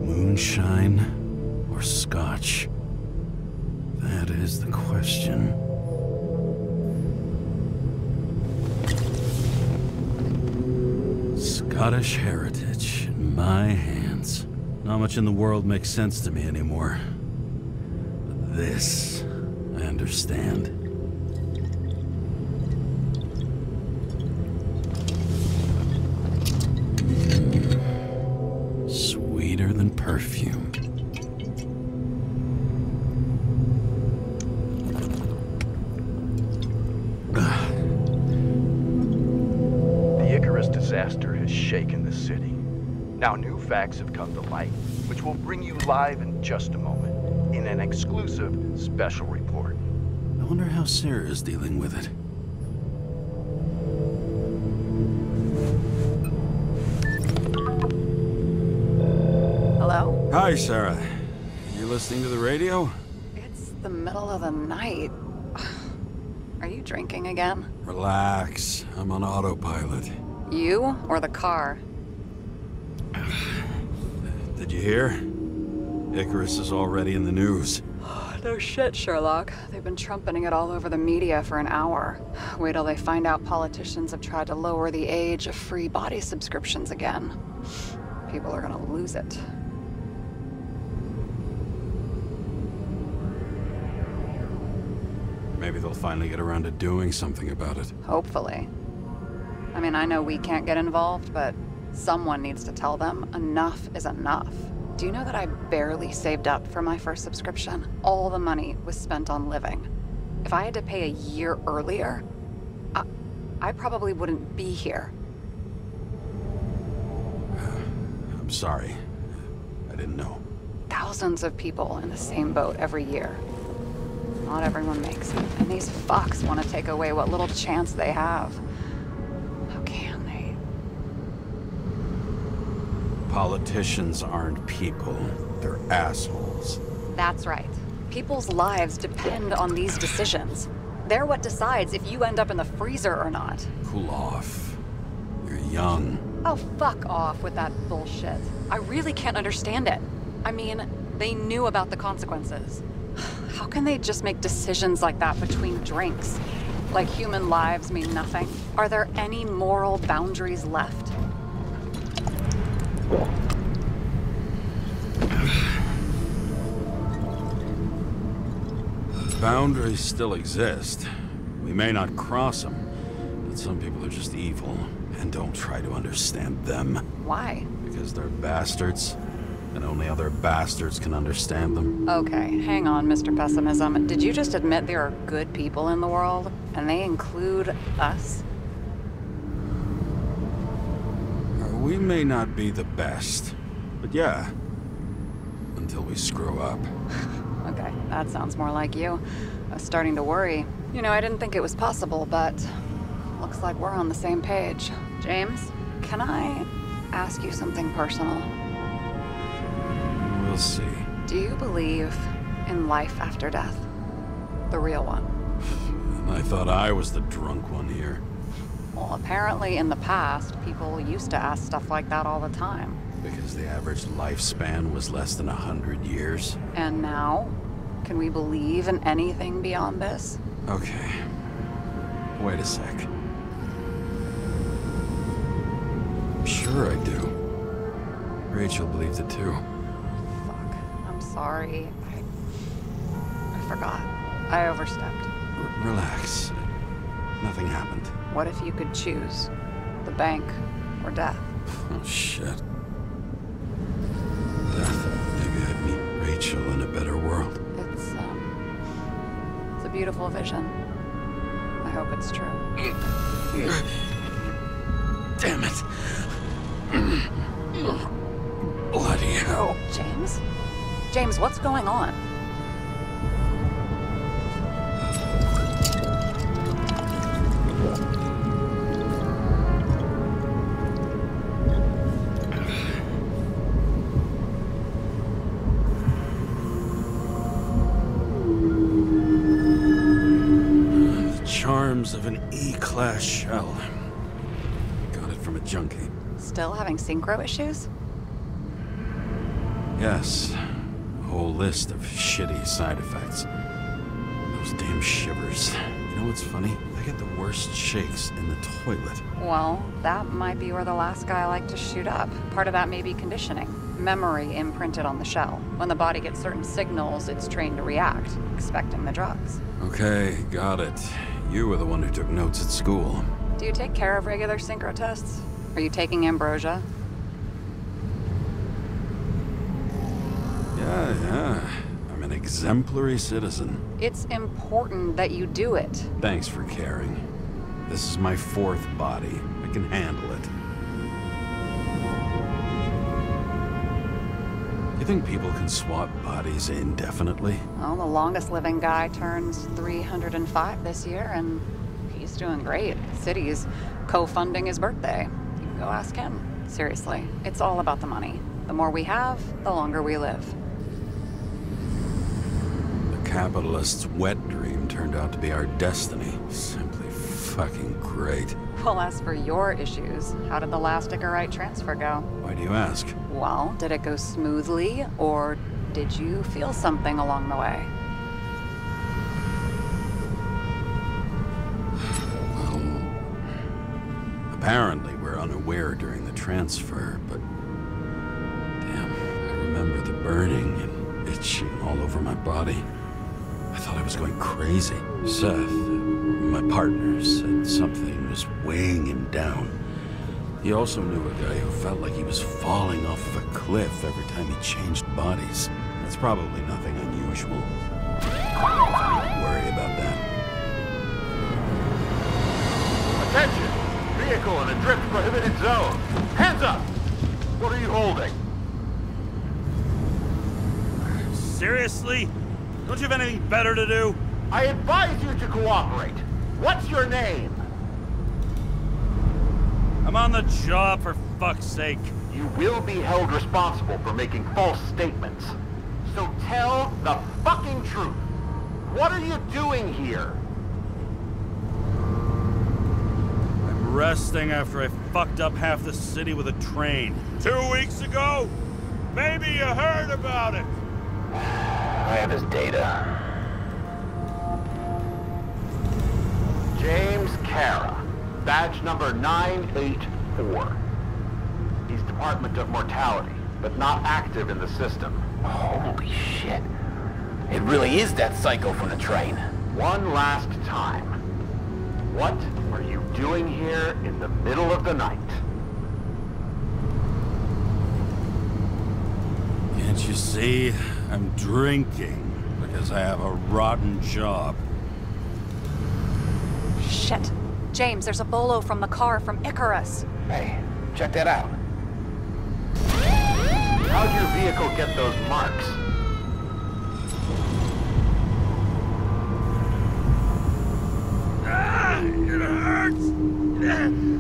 Moonshine or scotch? That is the question. Scottish heritage in my hands. Not much in the world makes sense to me anymore. But this, I understand. Sweeter than perfume. Disaster has shaken the city. Now new facts have come to light, which we'll bring you live in just a moment, in an exclusive special report. I wonder how Sarah is dealing with it. Hello? Hi, Sarah. You listening to the radio? It's the middle of the night. Are you drinking again? Relax. I'm on autopilot. You or the car? Did you hear? Icarus is already in the news. No shit, Sherlock. They've been trumpeting it all over the media for an hour. Wait till they find out politicians have tried to lower the age of free body subscriptions again. People are gonna lose it. Maybe they'll finally get around to doing something about it. Hopefully. I mean, I know we can't get involved, but someone needs to tell them enough is enough. Do you know that I barely saved up for my first subscription? All the money was spent on living. If I had to pay a year earlier, I probably wouldn't be here. I'm sorry. I didn't know. Thousands of people in the same boat every year. Not everyone makes it, and these fucks want to take away what little chance they have. How can they? Politicians aren't people. They're assholes. That's right. People's lives depend on these decisions. They're what decides if you end up in the freezer or not. Cool off. You're young. Oh, fuck off with that bullshit. I really can't understand it. I mean, they knew about the consequences. How can they just make decisions like that between drinks? Like human lives mean nothing? Are there any moral boundaries left? Boundaries still exist. We may not cross them, but some people are just evil, and don't try to understand them. Why? Because they're bastards, and only other bastards can understand them. Okay, hang on, Mr. Pessimism. Did you just admit there are good people in the world, and they include us? We may not be the best, but yeah, until we screw up. Okay, that sounds more like you. I was starting to worry. You know, I didn't think it was possible, but looks like we're on the same page. James, can I ask you something personal? We'll see. Do you believe in life after death? The real one? I thought I was the drunk one here. Well, apparently in the past, people used to ask stuff like that all the time. Because the average lifespan was less than 100 years. And now? Can we believe in anything beyond this? Okay. Wait a sec. Sure I do. Rachel believes it too. Fuck. I'm sorry. I forgot. I overstepped. Relax. Nothing happened. What if you could choose? The bank or death? Oh, shit. Death. Maybe I'd meet Rachel in a better world. It's a beautiful vision. I hope it's true. Damn it. Bloody hell. James? James, what's going on? Of an E-class shell. Got it from a junkie. Still having synchro issues? Yes. A whole list of shitty side effects. Those damn shivers. You know what's funny? I get the worst shakes in the toilet. Well, that might be where the last guy liked to shoot up. Part of that may be conditioning. Memory imprinted on the shell. When the body gets certain signals, it's trained to react, expecting the drugs. Okay, got it. You were the one who took notes at school. Do you take care of regular synchro tests? Are you taking ambrosia? Yeah. I'm an exemplary citizen. It's important that you do it. Thanks for caring. This is my fourth body. I can handle it. You think people can swap bodies indefinitely? Well, the longest living guy turns 305 this year, and he's doing great. The city's co-funding his birthday. You can go ask him. Seriously, it's all about the money. The more we have, the longer we live. The capitalist's wet dream turned out to be our destiny. Simply fucking great. Well, as for your issues, how did the last Icarite transfer go? Why do you ask? Well, did it go smoothly, or did you feel something along the way? Apparently, we're unaware during the transfer, but... Damn, I remember the burning and itching all over my body. I thought I was going crazy. Seth, my partner, said something was weighing him down. He also knew a guy who felt like he was falling off of a cliff every time he changed bodies. That's probably nothing unusual. Don't worry about that. Attention! Vehicle in a drift prohibited zone. Hands up! What are you holding? Seriously? Don't you have anything better to do? I advise you to cooperate. What's your name? I'm on the job, for fuck's sake. You will be held responsible for making false statements. So tell the fucking truth. What are you doing here? I'm resting after I fucked up half the city with a train. 2 weeks ago? Maybe you heard about it. I have his data. James Kara, badge number 984. He's Department of Mortality, but not active in the system. Holy shit. It really is that psycho from the train. One last time. What are you doing here in the middle of the night? Can't you see? I'm drinking because I have a rotten job. Shit. James, there's a bolo from the car from Icarus. Hey, check that out. How'd your vehicle get those marks? It hurts!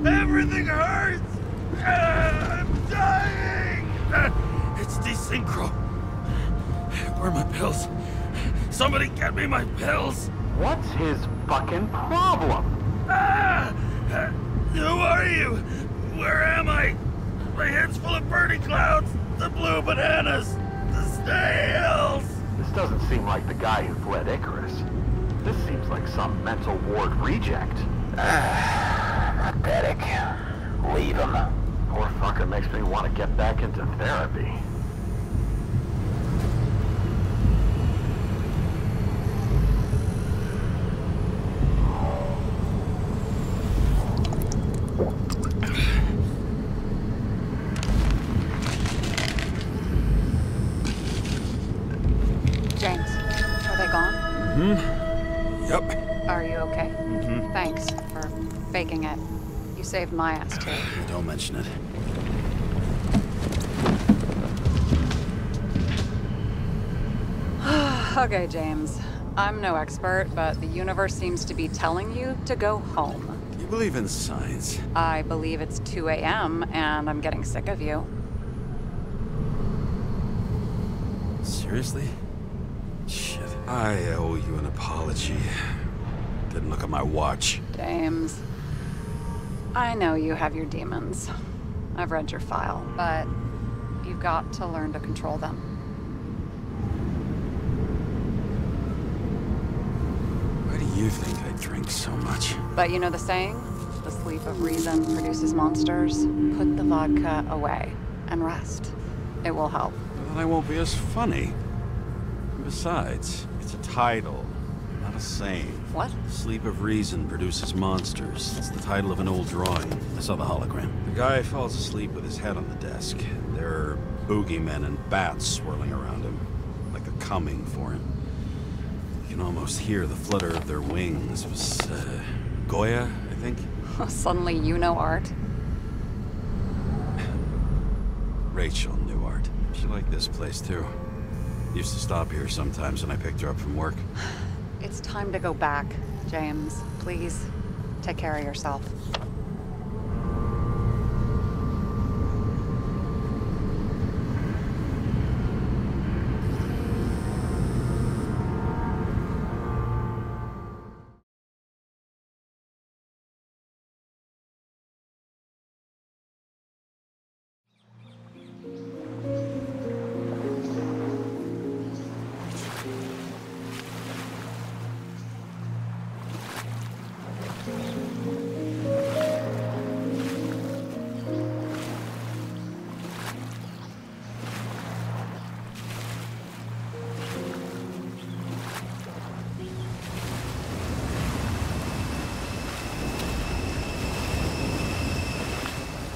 Everything hurts! I'm dying! It's desynchro. Where are my pills? Somebody get me my pills! What's his fucking problem? Who are you? Where am I? My head's full of burning clouds, the blue bananas, the snails! This doesn't seem like the guy who fled Icarus. This seems like some mental ward reject. Pathetic. Leave him. Poor fucker makes me want to get back into therapy. James, are they gone? Yep. Are you okay? Thanks for faking it. You saved my ass, too. Don't mention it. Okay, James. I'm no expert, but the universe seems to be telling you to go home. You believe in science? I believe it's 2 a.m., and I'm getting sick of you. Seriously? Shit. I owe you an apology. Didn't look at my watch. James, I know you have your demons. I've read your file, but you've got to learn to control them. Why do you think I drink so much? But you know the saying? The sleep of reason produces monsters. Put the vodka away and rest. It will help. Then I won't be as funny. Besides, it's a title, not a saying. What? Sleep of Reason produces monsters. It's the title of an old drawing. I saw the hologram. The guy falls asleep with his head on the desk. There are boogeymen and bats swirling around him, like they're coming for him. You can almost hear the flutter of their wings. It was, Goya, I think? Suddenly you know art. Rachel knew art. She liked this place, too. Used to stop here sometimes when I picked her up from work. It's time to go back, James. Please, take care of yourself.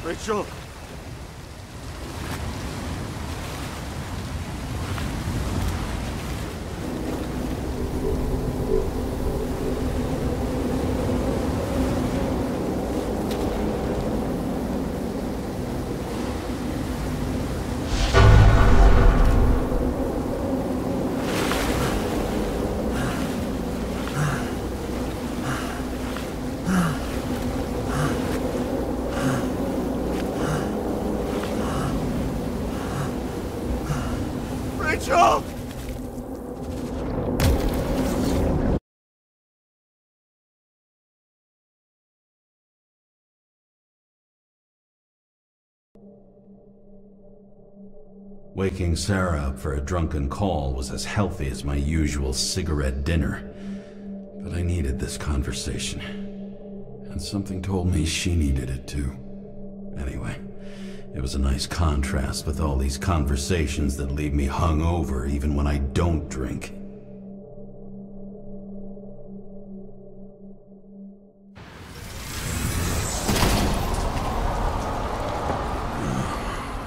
Rachel? Rachel! Waking Sarah up for a drunken call was as healthy as my usual cigarette dinner. But I needed this conversation. And something told me she needed it too. Anyway, it was a nice contrast with all these conversations that leave me hungover even when I don't drink.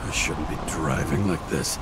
I shouldn't be driving like this.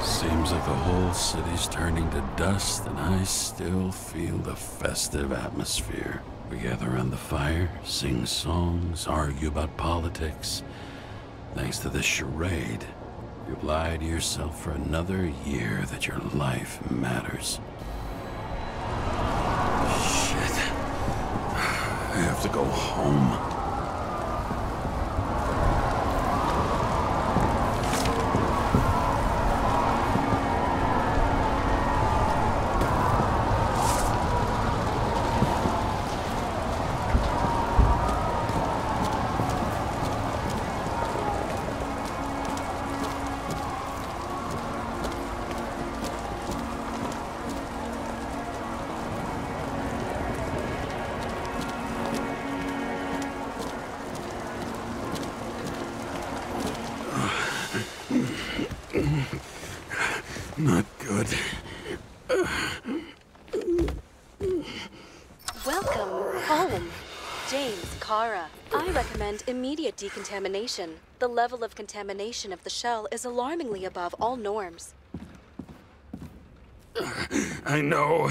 Seems like the whole city's turning to dust, and I still feel the festive atmosphere. We gather around the fire, sing songs, argue about politics. Thanks to this charade, you lie to yourself for another year that your life matters. Shit. I have to go home. Not good. Welcome home, James, Kara. I recommend immediate decontamination. The level of contamination of the shell is alarmingly above all norms. I know.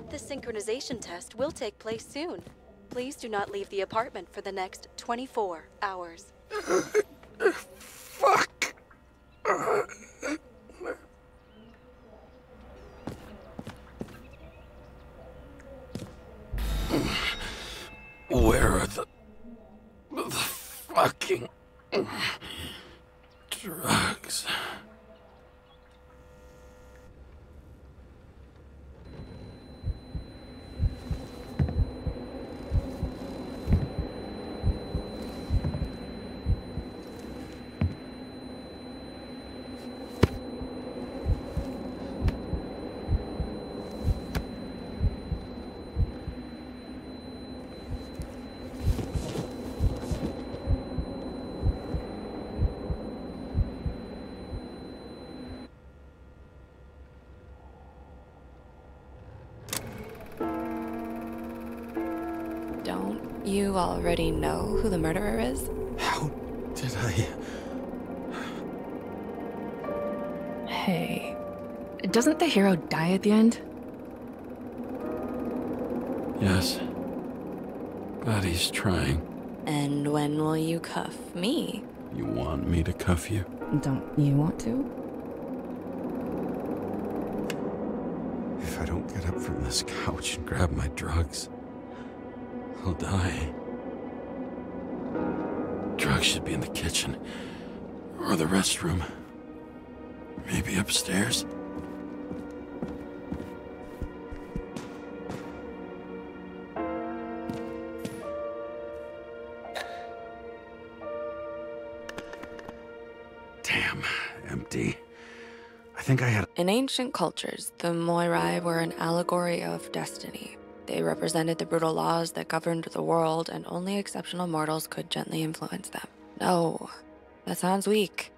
The synchronization test will take place soon. Please do not leave the apartment for the next 24 hours. Fuck! Where are the fucking drugs? Don't you already know who the murderer is? How did I... Hey, doesn't the hero die at the end? Yes. But he's trying. And when will you cuff me? You want me to cuff you? Don't you want to? If I don't get up from this couch and grab my drugs, I'll die. Drugs should be in the kitchen. Or the restroom. Maybe upstairs. Damn, empty. I think I had... In ancient cultures, the Moirai were an allegory of destiny. They represented the brutal laws that governed the world, and only exceptional mortals could gently influence them. No, that sounds weak.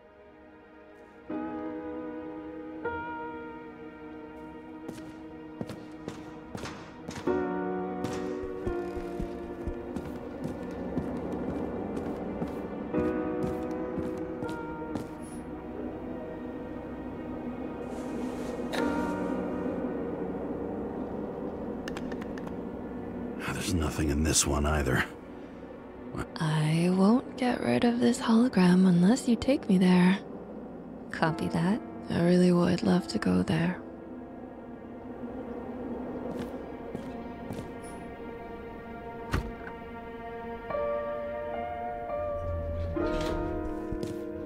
There's nothing in this one either. I won't get rid of this hologram unless you take me there. Copy that. I really would love to go there.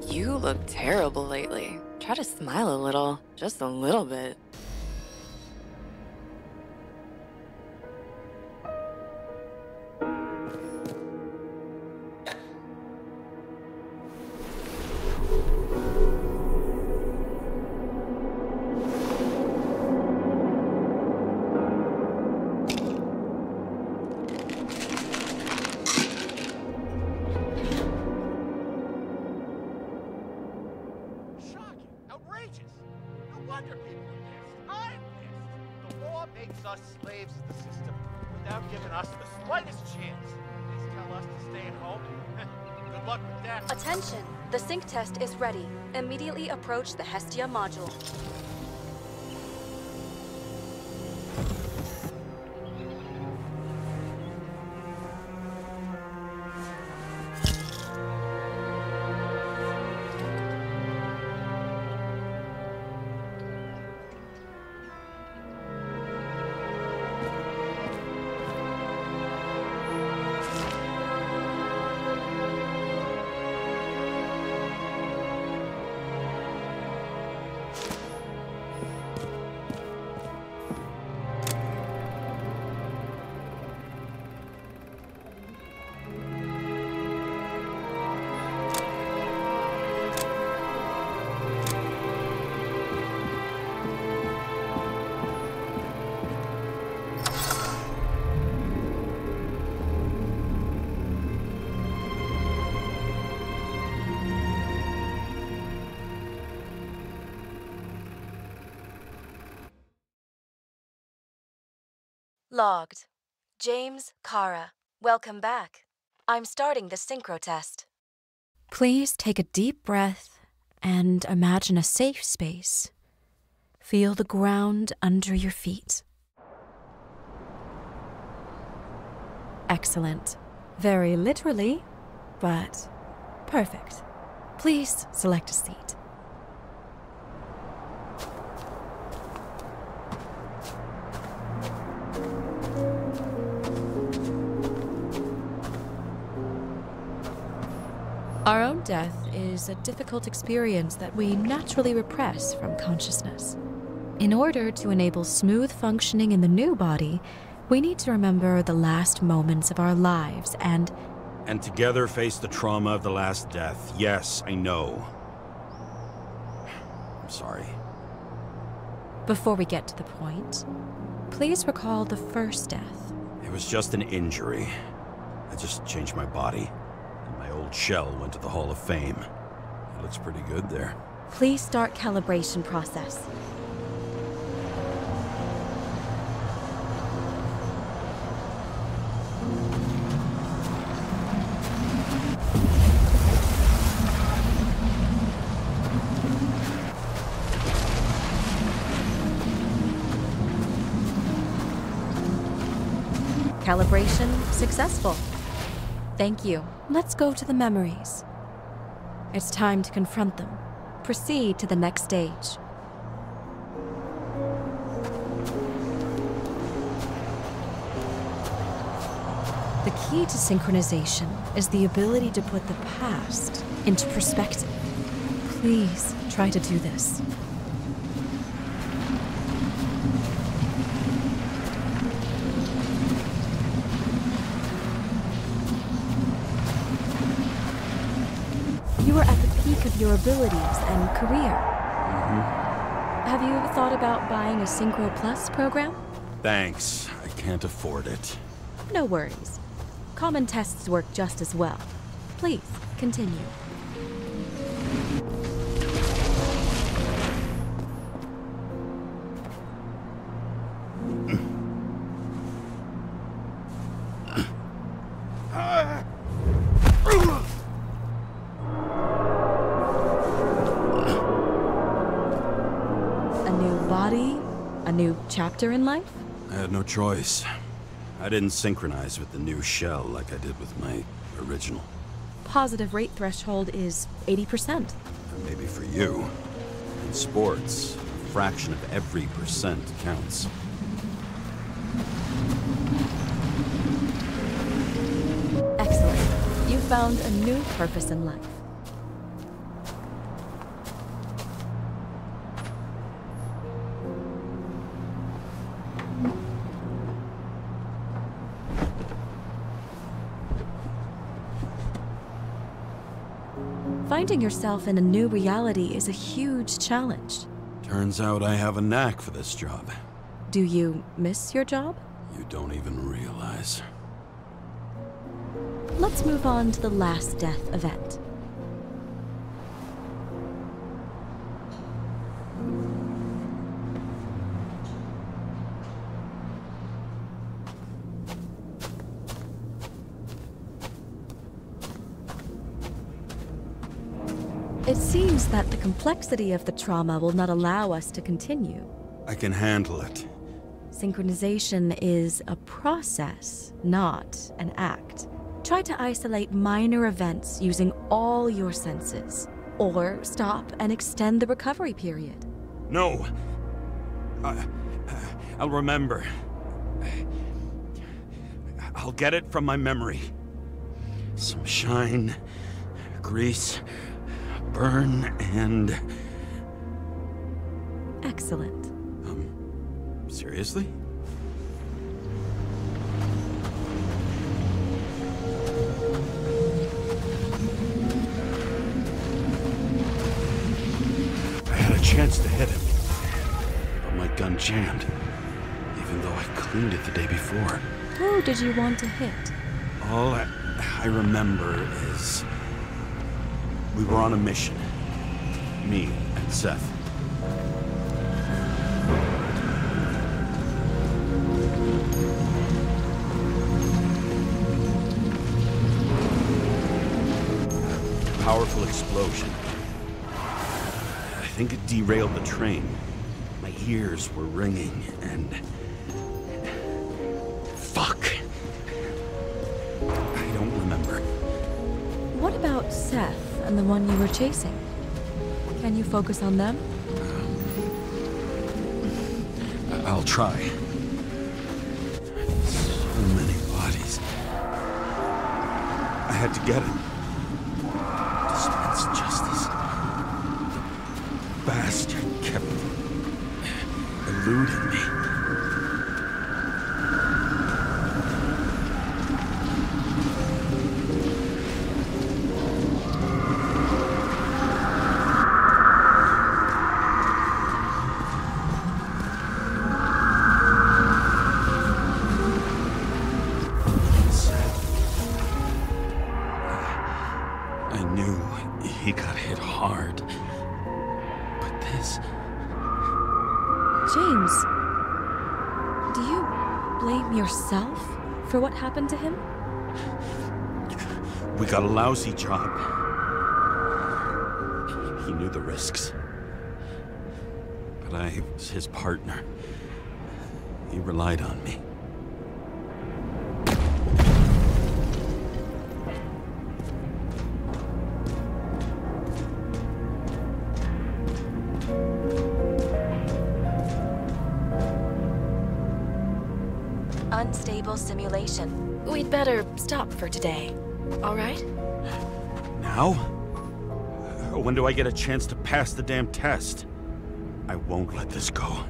You look terrible lately. Try to smile a little. Just a little bit. Attention! The sync test is ready. Immediately approach the Hestia module. Logged. James, Kara, welcome back. I'm starting the synchro test. Please take a deep breath and imagine a safe space. Feel the ground under your feet. Excellent. Very literally, but perfect. Please select a seat. Our own death is a difficult experience that we naturally repress from consciousness. In order to enable smooth functioning in the new body, we need to remember the last moments of our lives and together face the trauma of the last death. Yes, I know. I'm sorry. Before we get to the point, please recall the first death. It was just an injury. I just changed my body. My old shell went to the Hall of Fame. It looks pretty good there. Please start calibration process. Calibration successful. Thank you. Let's go to the memories. It's time to confront them. Proceed to the next stage. The key to synchronization is the ability to put the past into perspective. Please try to do this. You are at the peak peak of your abilities and career. Have you thought about buying a Synchro Plus program? Thanks. I can't afford it. No worries. Common tests work just as well. Please, continue. A new body? A new chapter in life? I had no choice. I didn't synchronize with the new shell like I did with my original. Positive rate threshold is 80%. Maybe for you. In sports, a fraction of every percent counts. Excellent. You found a new purpose in life. Finding yourself in a new reality is a huge challenge. Turns out I have a knack for this job. Do you miss your job? You don't even realize. Let's move on to the last death event. It seems that the complexity of the trauma will not allow us to continue. I can handle it. Synchronization is a process, not an act. Try to isolate minor events using all your senses, or stop and extend the recovery period. No! I'll remember. I'll get it from my memory. Some shine, grease, burn, and... Excellent. Seriously? I had a chance to hit him, but my gun jammed, even though I cleaned it the day before. Who did you want to hit? All I remember is... we were on a mission. Me and Seth. Powerful explosion. I think it derailed the train. My ears were ringing, and... fuck. I don't remember. What about Seth and the one you were chasing? Can you focus on them? I'll try. So many bodies. I had to get him. Dispense justice. The bastard kept eluding me. He got hit hard. But this... James, do you blame yourself for what happened to him? We got a lousy job. He knew the risks. But I was his partner. He relied on me. Unstable simulation. We'd better stop for today. All right? Now? When do I get a chance to pass the damn test? I won't let this go.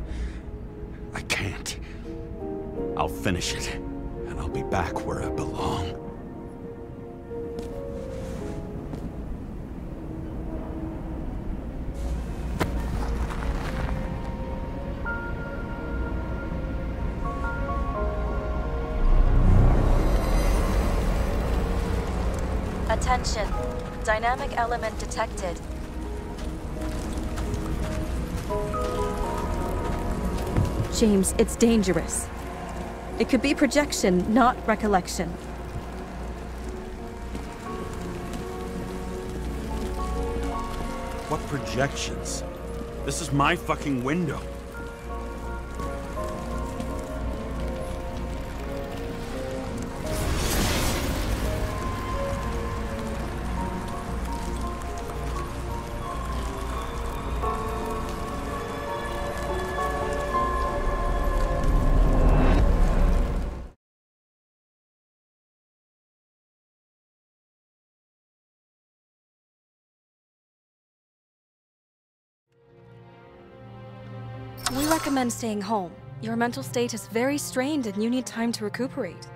I can't. I'll finish it, and I'll be back where I belong. Attention. Dynamic element detected. James, it's dangerous. It could be projection, not recollection. What projections? This is my fucking window. We recommend staying home. Your mental state is very strained and you need time to recuperate.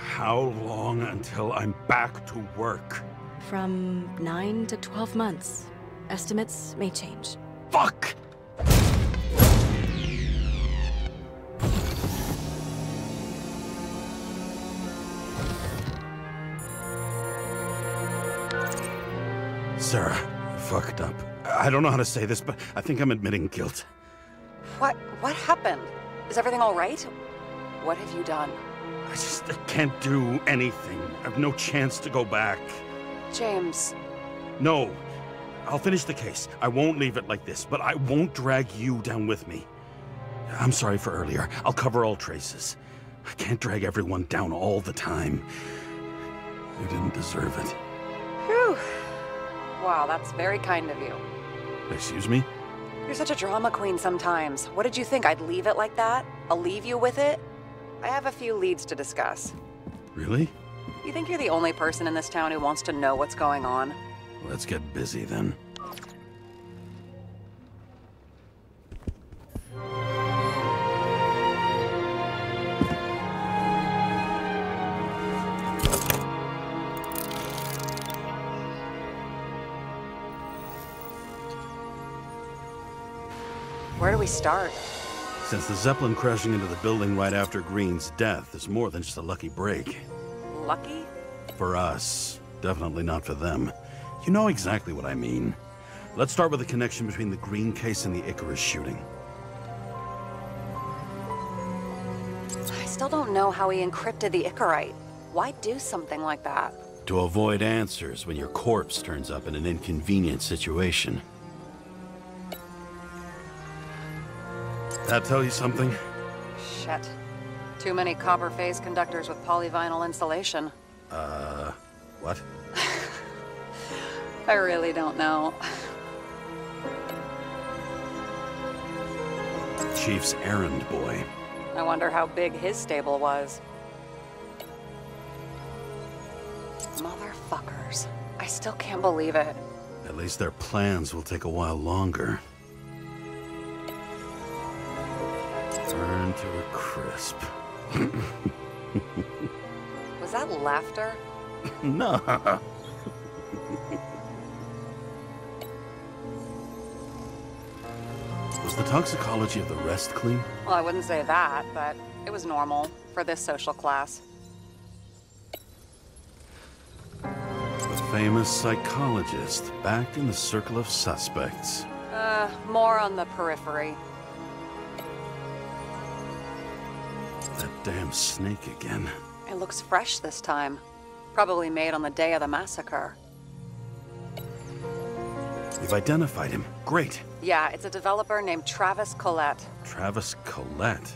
How long until I'm back to work? From 9 to 12 months. Estimates may change. Fuck! Sarah, I fucked up. I don't know how to say this, but I think I'm admitting guilt. What happened? Is everything all right? What have you done? I can't do anything. I have no chance to go back. James. No. I'll finish the case. I won't leave it like this, but I won't drag you down with me. I'm sorry for earlier. I'll cover all traces. I can't drag everyone down all the time. You didn't deserve it. Whew. Wow, that's very kind of you. Excuse me? You're such a drama queen sometimes. What did you think, I'd leave it like that? I'll leave you with it? I have a few leads to discuss. Really? You think you're the only person in this town who wants to know what's going on? Let's get busy then. Where do we start? Since the Zeppelin crashing into the building right after Green's death is more than just a lucky break. Lucky? For us. Definitely not for them. You know exactly what I mean. Let's start with the connection between the Green case and the Icarus shooting. I still don't know how he encrypted the Icarite. Why do something like that? To avoid answers when your corpse turns up in an inconvenient situation. That tell you something? Shit. Too many copper phase conductors with polyvinyl insulation. What? I really don't know. Chief's errand boy. I wonder how big his stable was. Motherfuckers. I still can't believe it. At least their plans will take a while longer. Burn to a crisp. Was that laughter? No. Was the toxicology of the rest clean? Well, I wouldn't say that, but it was normal for this social class. The famous psychologist, back in the circle of suspects. More on the periphery. That damn snake again. It looks fresh this time. Probably made on the day of the massacre. You've identified him. Great. Yeah, it's a developer named Travis Collette. Travis Collette.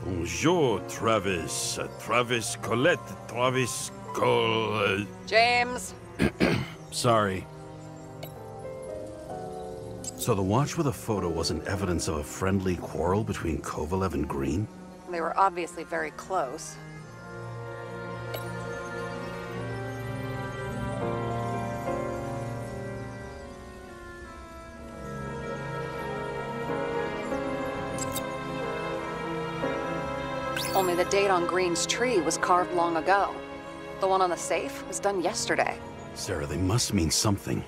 Bonjour, Travis. Travis Collette. Travis Collette. James! Sorry. So the watch with a photo wasn't evidence of a friendly quarrel between Kovalev and Green? They were obviously very close. Only the date on Green's tree was carved long ago. The one on the safe was done yesterday. Sarah, they must mean something.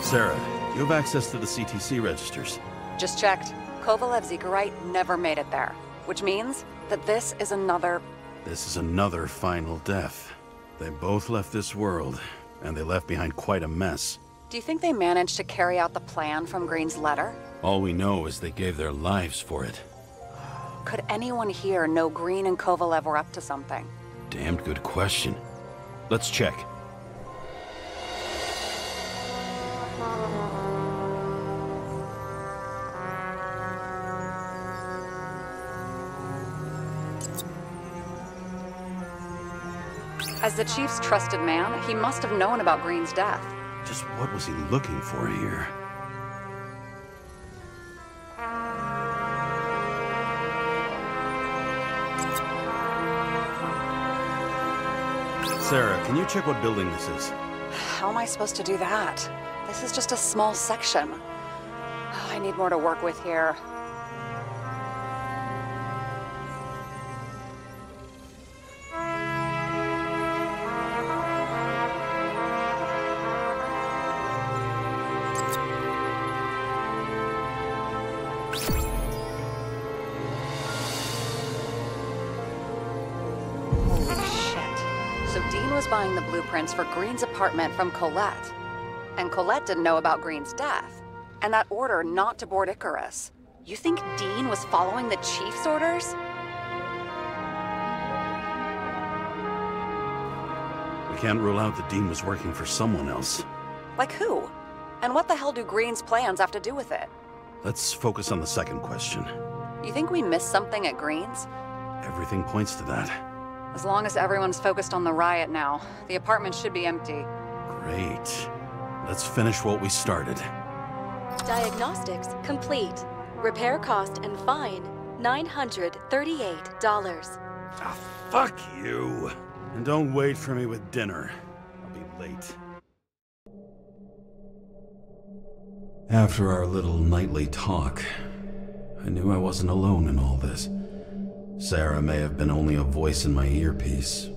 Sarah, you have access to the CTC registers. Just checked. Kovalev's Zekarite never made it there, which means that this is another final death. They both left this world, and they left behind quite a mess. Do you think they managed to carry out the plan from Green's letter? All we know is they gave their lives for it. Could anyone here know Green and Kovalev were up to something? Damned good question. Let's check. As the Chief's trusted man, he must have known about Green's death. Just what was he looking for here? Sarah, can you check what building this is? How am I supposed to do that? This is just a small section. I need more to work with here. Buying the blueprints for Green's apartment from Colette. And Colette didn't know about Green's death. And that order not to board Icarus. You think Dean was following the Chief's orders? We can't rule out that Dean was working for someone else. Like who? And what the hell do Green's plans have to do with it? Let's focus on the second question. You think we missed something at Green's? Everything points to that. As long as everyone's focused on the riot now, the apartment should be empty. Great. Let's finish what we started. Diagnostics complete. Repair cost and fine, $938. Ah, fuck you. And don't wait for me with dinner. I'll be late. After our little nightly talk, I knew I wasn't alone in all this. Sarah may have been only a voice in my earpiece,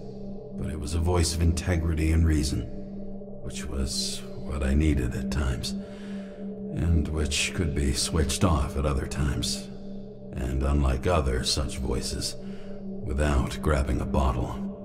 but it was a voice of integrity and reason, which was what I needed at times, and which could be switched off at other times, and unlike other such voices, without grabbing a bottle.